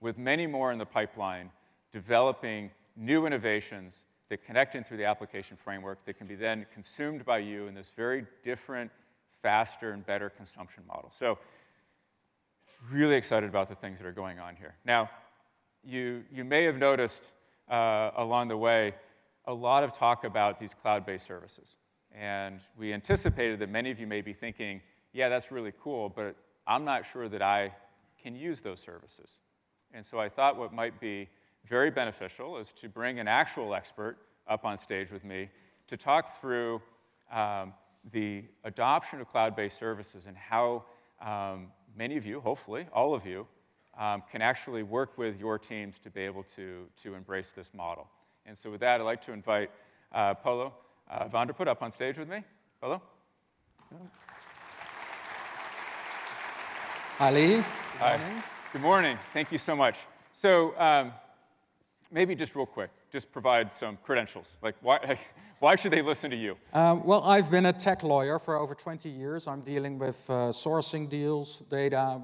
Speaker 2: with many more in the pipeline developing new innovations that connect in through the application framework that can be then consumed by you in this very different, faster, and better consumption model. So really excited about the things that are going on here. Now, you may have noticed along the way a lot of talk about these cloud-based services. And we anticipated that many of you may be thinking, yeah, that's really cool, but I'm not sure that I can use those services. And so I thought what might be very beneficial is to bring an actual expert up on stage with me to talk through the adoption of cloud-based services and how many of you, hopefully all of you, can actually work with your teams to be able to embrace this model. And so with that, I'd like to invite Paulo van der Put up on stage with me. Paulo?
Speaker 4: Hi, Lee.
Speaker 2: Hi. Good morning. Thank you so much. So maybe just real quick, just provide some credentials. Like, why should they listen to you?
Speaker 4: Well, I've been a tech lawyer for over 20 years. I'm dealing with sourcing deals, data,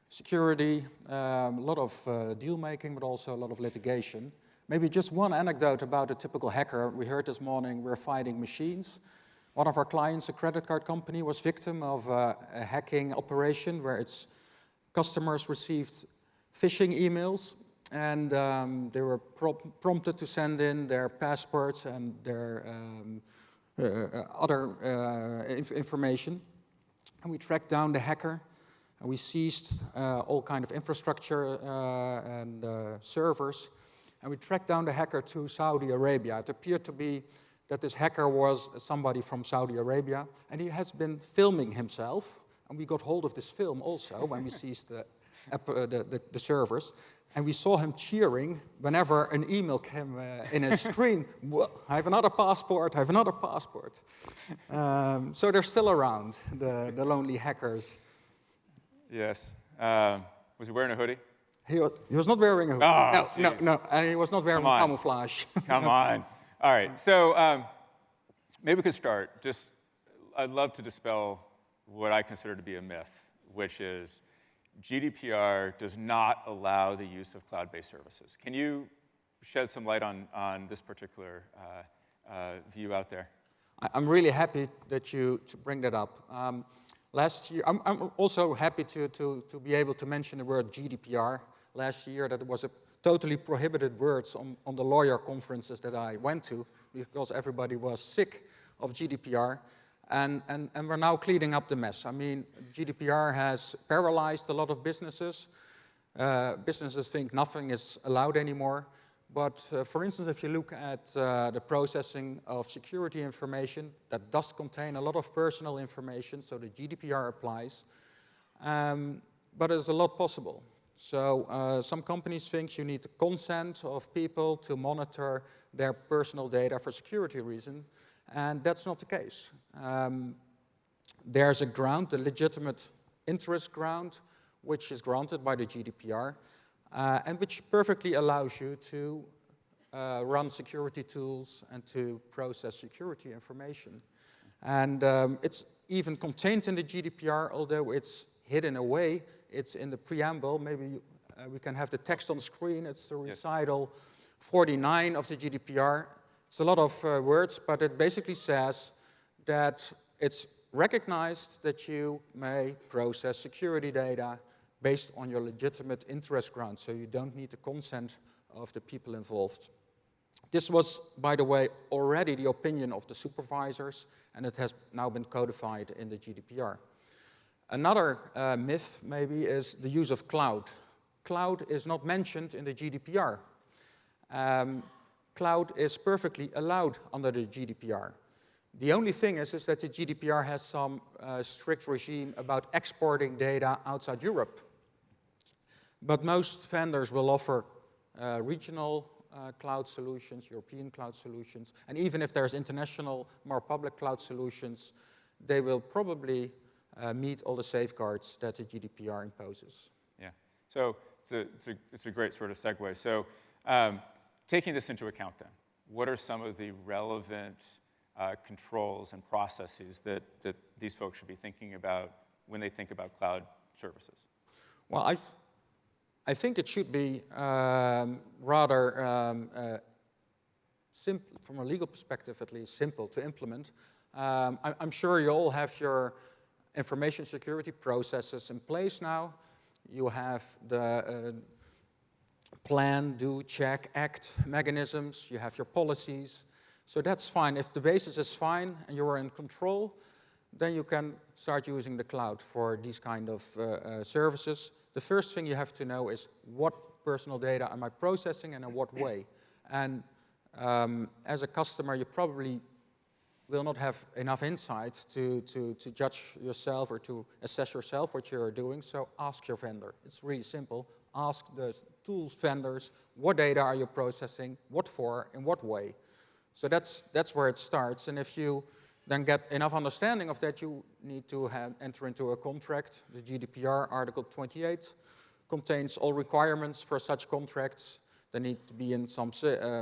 Speaker 4: security, a lot of deal making, but also a lot of litigation. Maybe just one anecdote about a typical hacker. We heard this morning we're fighting machines. One of our clients, a credit card company, was victim of a hacking operation where its customers received phishing emails, and they were prompted to send in their passwords and their other information. And we tracked down the hacker, and we seized all kind of infrastructure and servers. And we tracked down the hacker to Saudi Arabia. It appeared to be that this hacker was somebody from Saudi Arabia, and he has been filming himself. And we got hold of this film also when we seized the servers. And we saw him cheering whenever an email came in his screen. I have another passport, I have another passport. So they're still around, the lonely hackers.
Speaker 2: Yes. Was he wearing a hoodie?
Speaker 4: He was not wearing a hoodie.
Speaker 2: Oh,
Speaker 4: no, he was not wearing camouflage.
Speaker 2: Come on. All right, so maybe we could start. I'd love to dispel what I consider to be a myth, which is GDPR does not allow the use of cloud-based services. Can you shed some light on this particular view out there?
Speaker 4: I'm really happy that you bring that up. Last year, I'm also happy to be able to mention the word GDPR. Last year, that was a totally prohibited words on the lawyer conferences that I went to because everybody was sick of GDPR, and we're now cleaning up the mess. I mean, GDPR has paralyzed a lot of businesses. Businesses think nothing is allowed anymore. But for instance, if you look at the processing of security information, that does contain a lot of personal information, so the GDPR applies. But there's a lot possible. So some companies think you need the consent of people to monitor their personal data for security reasons, and that's not the case. There's a ground, the legitimate interest ground, which is granted by the GDPR, and which perfectly allows you to run security tools and to process security information. And it's even contained in the GDPR, although it's hidden away. It's in the preamble. Maybe we can have the text on screen. It's the recital 49 of the GDPR. It's a lot of words, but it basically says that it's recognized that you may process security data based on your legitimate interest ground, so you don't need the consent of the people involved. This was, by the way, already the opinion of the supervisors, and it has now been codified in the GDPR. Another myth, maybe, is the use of cloud. Cloud is not mentioned in the GDPR. Cloud is perfectly allowed under the GDPR. The only thing is that the GDPR has some strict regime about exporting data outside Europe. But most vendors will offer regional cloud solutions, European cloud solutions, and even if there's international, more public cloud solutions, they will probably meet all the safeguards that the GDPR imposes.
Speaker 2: Yeah, so it's a great sort of segue. So taking this into account then, what are some of the relevant controls and processes that these folks should be thinking about when they think about cloud services?
Speaker 4: Well, I think it should be rather simple, from a legal perspective at least, simple to implement. I'm sure you all have your information security processes in place now. You have the plan, do, check, act mechanisms. You have your policies. So that's fine. If the basis is fine and you're in control, then you can start using the cloud for these kind of services. The first thing you have to know is what personal data am I processing and in what way. And as a customer, you probably will not have enough insight to judge yourself or to assess yourself what you're doing, so ask your vendor. It's really simple. Ask the tools vendors, what data are you processing, what for, in what way. So that's where it starts, and if you then get enough understanding of that, you need to enter into a contract. The GDPR Article 28 contains all requirements for such contracts. They need to be in some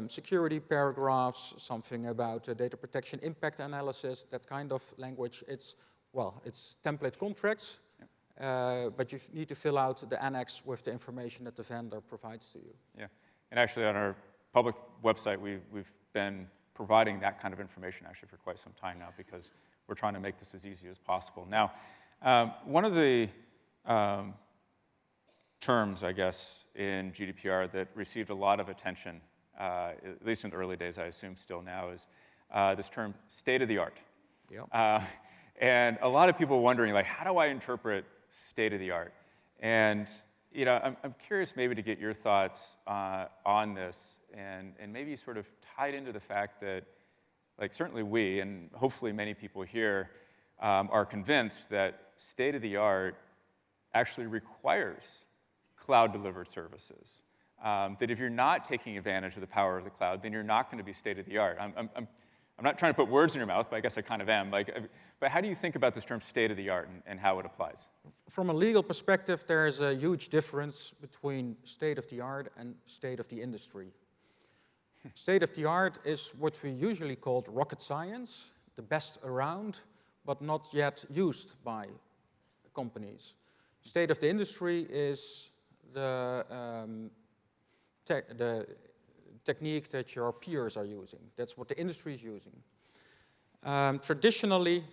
Speaker 4: security paragraphs, something about data protection impact analysis, that kind of language. It's template contracts, but you need to fill out the annex with the information that the vendor provides to you. Yeah,
Speaker 2: and actually on our public website, we've been providing that kind of information actually for quite some time now because we're trying to make this as easy as possible. Now, one of the terms, I guess, in GDPR that received a lot of attention, at least in the early days, I assume still now, is this term state-of-the-art.
Speaker 4: Yep.
Speaker 2: And a lot of people wondering, like, how do I interpret state-of-the-art? And you know, I'm curious maybe to get your thoughts on this and maybe sort of tied into the fact that, like, certainly we, and hopefully many people here, are convinced that state-of-the-art actually requires cloud-delivered services. That if you're not taking advantage of the power of the cloud, then you're not going to be state-of-the-art. I'm not trying to put words in your mouth, but I guess I kind of am. But how do you think about this term state-of-the-art and how it applies?
Speaker 4: From a legal perspective, there is a huge difference between state-of-the-art and state-of-the-industry. State-of-the-art is what we usually call rocket science, the best around, but not yet used by companies. State-of-the-industry is the technique that your peers are using. That's what the industry is using. Traditionally,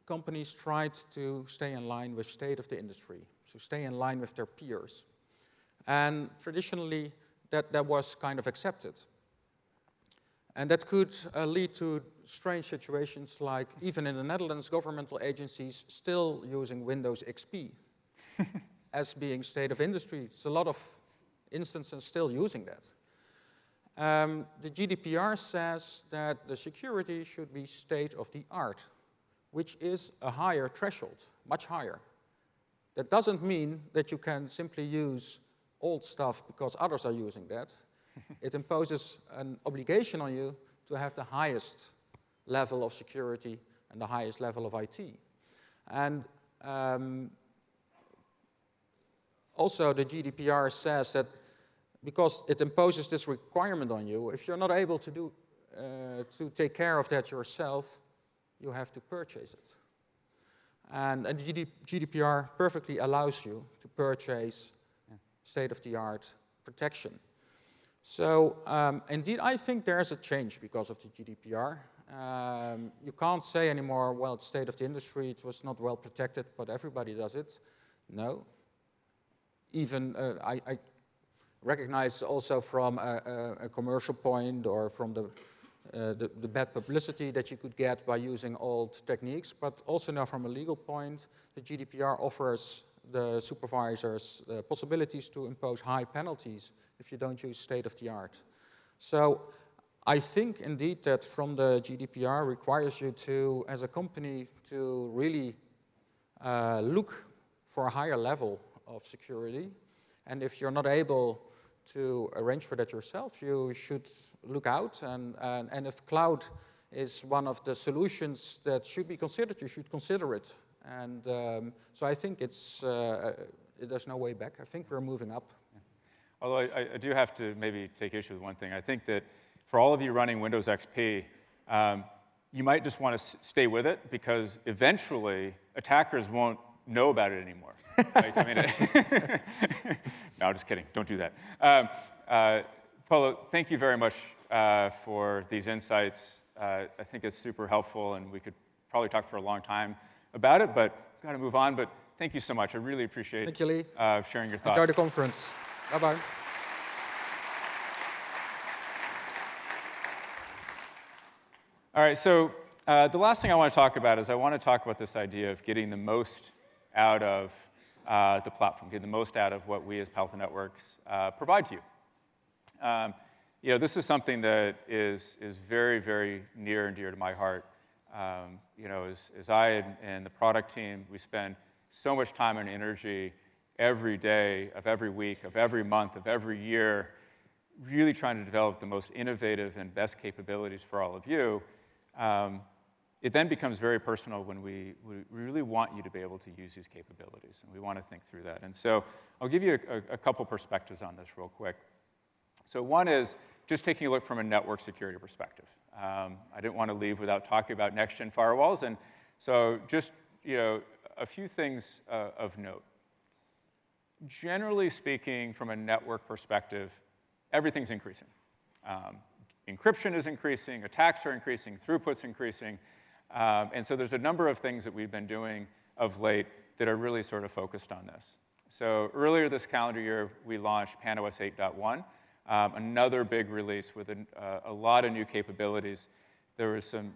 Speaker 4: companies tried to stay in line with state of the industry, so stay in line with their peers. And traditionally, that was kind of accepted. And that could lead to strange situations like, even in the Netherlands, governmental agencies still using Windows XP as being state of industry. It's a lot of instances still using that. The GDPR says that the security should be state of the art, which is a higher threshold, much higher. That doesn't mean that you can simply use old stuff because others are using that. It imposes an obligation on you to have the highest level of security and the highest level of IT. And also the GDPR says that because it imposes this requirement on you, if you're not able to take care of that yourself, you have to purchase it. And the GDPR perfectly allows you to purchase state-of-the-art protection. So indeed, I think there's a change because of the GDPR. You can't say anymore, well, it's state of the industry, it was not well protected, but everybody does it. No. Even I recognize also from a commercial point or from the bad publicity that you could get by using old techniques, but also now from a legal point, the GDPR offers the supervisors the possibilities to impose high penalties if you don't use state-of-the-art. So I think indeed that from the GDPR requires you to, as a company, to really look for a higher level of security. And if you're not able to arrange for that yourself, you should look out. And if cloud is one of the solutions that should be considered, you should consider it. And so I think there's no way back. I think we're moving up.
Speaker 2: Although I do have to maybe take issue with one thing. I think that for all of you running Windows XP, you might just want to stay with it because eventually attackers won't know about it anymore. Like, I mean, no, I'm just kidding. Don't do that. Paulo, thank you very much for these insights. I think it's super helpful, and we could probably talk for a long time about it, but got to move on. But thank you so much. I really appreciate
Speaker 4: Thank you, Lee.
Speaker 2: Sharing your thoughts.
Speaker 4: Enjoy the conference. Bye-bye.
Speaker 2: All right, so the last thing I want to talk about is I want to talk about this idea of getting the most out of the platform, getting the most out of what we as Palo Alto Networks provide to you. You know, this is something that is very, very near and dear to my heart. You know, as I and the product team, we spend so much time and energy every day of every week, of every month, of every year, really trying to develop the most innovative and best capabilities for all of you. It then becomes very personal when we really want you to be able to use these capabilities, and we want to think through that. And so I'll give you a couple perspectives on this real quick. So one is just taking a look from a network security perspective. I didn't want to leave without talking about next-gen firewalls, and so just, you know, a few things of note. Generally speaking, from a network perspective, everything's increasing. Encryption is increasing, attacks are increasing, throughput's increasing, and so there's a number of things that we've been doing of late that are really sort of focused on this. So earlier this calendar year, we launched PAN-OS 8.1, another big release with a lot of new capabilities. There were some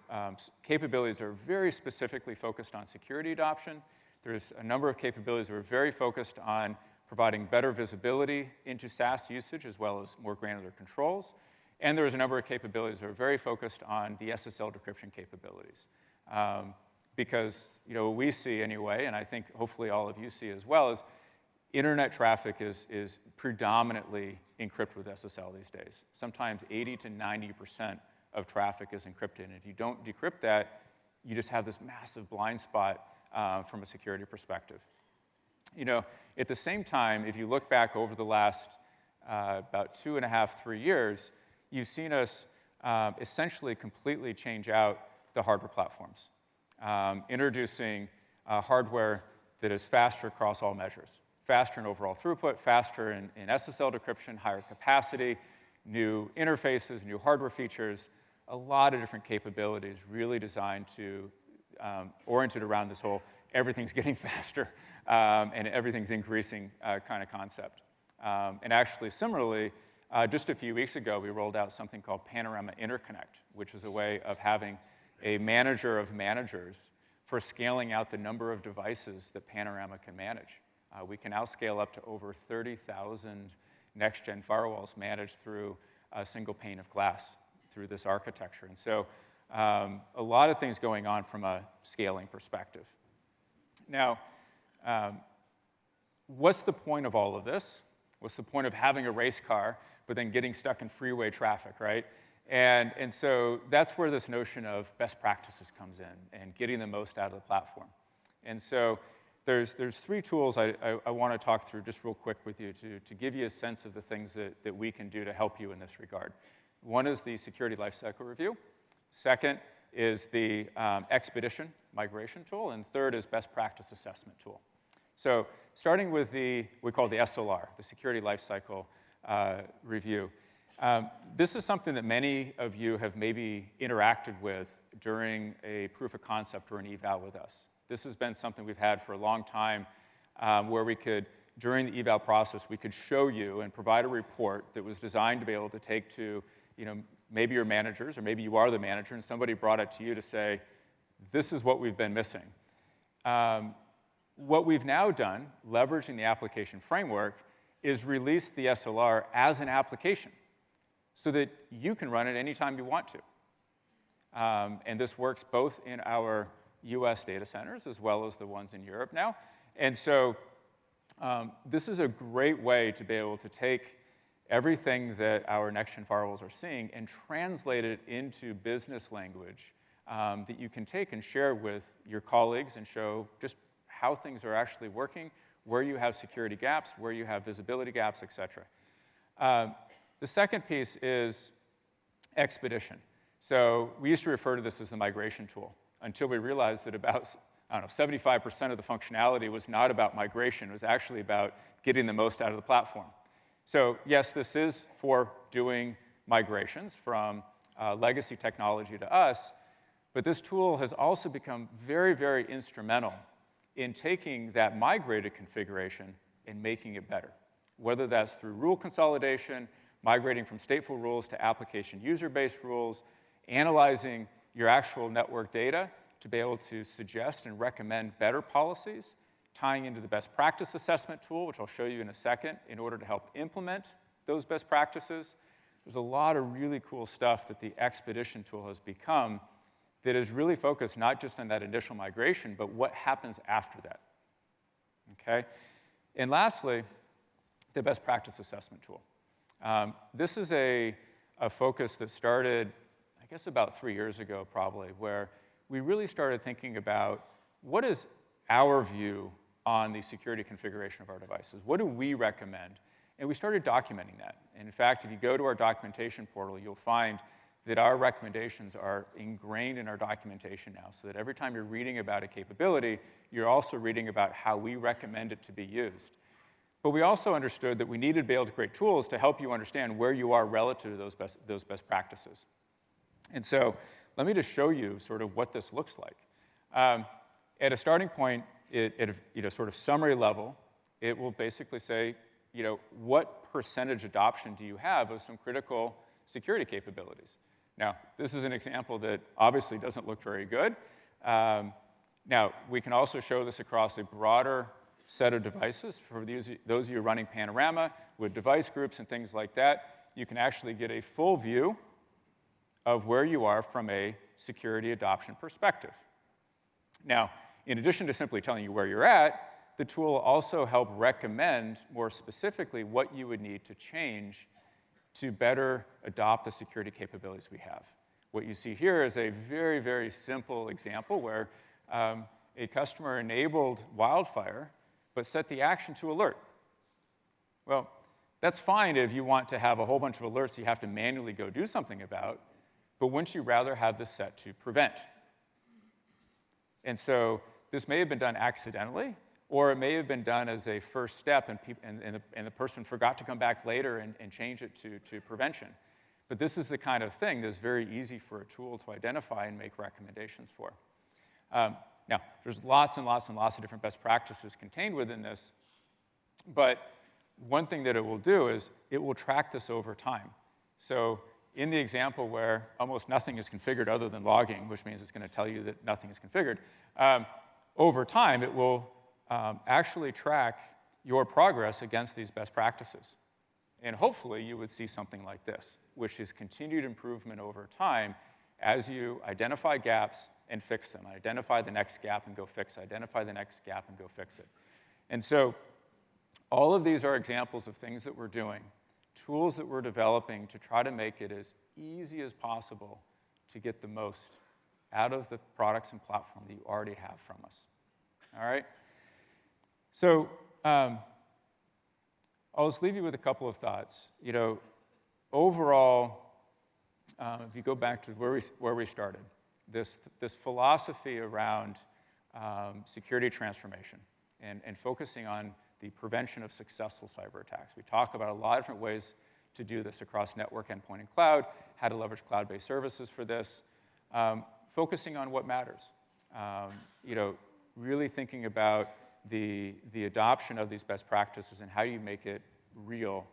Speaker 2: capabilities that are very specifically focused on security adoption. There's a number of capabilities that are very focused on providing better visibility into SAAS usage as well as more granular controls. And there's a number of capabilities that are very focused on the SSL decryption capabilities. Because, you know, what we see anyway, and I think hopefully all of you see as well, is internet traffic is predominantly encrypted with SSL these days. Sometimes 80 to 90% of traffic is encrypted. And if you don't decrypt that, you just have this massive blind spot from a security perspective. You know, at the same time, if you look back over the last about 2.5, 3 years, you've seen us essentially completely change out the hardware platforms, introducing hardware that is faster across all measures, faster in overall throughput, faster in SSL decryption, higher capacity, new interfaces, new hardware features, a lot of different capabilities really designed to, oriented around this whole everything's getting faster and everything's increasing kind of concept. And actually, similarly, just a few weeks ago, we rolled out something called Panorama Interconnect, which is a way of having a manager of managers for scaling out the number of devices that Panorama can manage. We can now scale up to over 30,000 next-gen firewalls managed through a single pane of glass through this architecture. And so a lot of things going on from a scaling perspective. Now, what's the point of all of this? What's the point of having a race car, but then getting stuck in freeway traffic, right? And so that's where this notion of best practices comes in and getting the most out of the platform. And so there's three tools I want to talk through just real quick with you to give you a sense of the things that we can do to help you in this regard. One is the security lifecycle review. Second is the expedition migration tool. And third is best practice assessment tool. So starting with we call the SLR, the security lifecycle review. This is something that many of you have maybe interacted with during a proof of concept or an eval with us. This has been something we've had for a long time where we could, during the eval process, we could show you and provide a report that was designed to be able to take to, maybe your managers, or maybe you are the manager, and somebody brought it to you to say, this is what we've been missing. What we've now done, leveraging the application framework, is release the SLR as an application so that you can run it anytime you want to. And this works both in our US data centers as well as the ones in Europe now. And so this is a great way to be able to take everything that our next-gen firewalls are seeing and translate it into business language that you can take and share with your colleagues and show just how things are actually working, where you have security gaps, where you have visibility gaps, et cetera. The second piece is expedition. So we used to refer to this as the migration tool until we realized that about, 75% of the functionality was not about migration. It was actually about getting the most out of the platform. So yes, this is for doing migrations from legacy technology to us, but this tool has also become very, very instrumental in taking that migrated configuration and making it better, whether that's through rule consolidation, migrating from stateful rules to application user-based rules, analyzing your actual network data to be able to suggest and recommend better policies, tying into the best practice assessment tool, which I'll show you in a second, in order to help implement those best practices. There's a lot of really cool stuff that the expedition tool has become that is really focused not just on that initial migration, but what happens after that, okay? And lastly, the best practice assessment tool. This is a focus that started, I guess, about 3 years ago, probably, where we really started thinking about what is our view on the security configuration of our devices? What do we recommend? And we started documenting that. And in fact, if you go to our documentation portal, you'll find that our recommendations are ingrained in our documentation now, so that every time you're reading about a capability, you're also reading about how we recommend it to be used. But we also understood that we needed to be able to create tools to help you understand where you are relative to those best practices. And so let me just show you sort of what this looks like. At a starting point, at a sort of summary level, it will basically say, what percentage adoption do you have of some critical security capabilities? Now, this is an example that obviously doesn't look very good. Now, we can also show this across a broader set of devices. For those of you running Panorama with device groups and things like that, you can actually get a full view of where you are from a security adoption perspective. Now, in addition to simply telling you where you're at, the tool will also help recommend more specifically what you would need to change to better adopt the security capabilities we have. What you see here is a very, very simple example where a customer enabled WILDFIRE, but set the action to alert. Well, that's fine if you want to have a whole bunch of alerts you have to manually go do something about, but wouldn't you rather have this set to prevent? And so this may have been done accidentally, or it may have been done as a first step, and the person forgot to come back later and change it to prevention. But this is the kind of thing that's very easy for a tool to identify and make recommendations for. Now, there's lots and lots and lots of different best practices contained within this, but one thing that it will do is it will track this over time. So in the example where almost nothing is configured other than logging, which means it's going to tell you that nothing is configured, over time it will actually track your progress against these best practices. And hopefully you would see something like this, which is continued improvement over time as you identify gaps and fix them. Identify the next gap and go fix it. Identify the next gap and go fix it. And so all of these are examples of things that we're doing, tools that we're developing to try to make it as easy as possible to get the most out of the products and platform that you already have from us. All right? So I'll just leave you with a couple of thoughts. You know, overall, if you go back to where we started, this philosophy around security transformation and focusing on the prevention of successful cyber attacks. We talk about a lot of different ways to do this across network, endpoint, and cloud, how to leverage cloud-based services for this, focusing on what matters. You know, really thinking about the adoption of these best practices and how you make it real,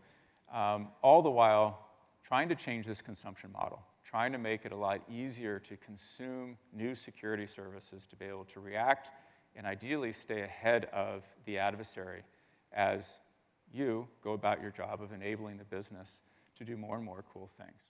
Speaker 2: all the while trying to change this consumption model, trying to make it a lot easier to consume new security services, to be able to react and ideally stay ahead of the adversary as you go about your job of enabling the business to do more and more cool things.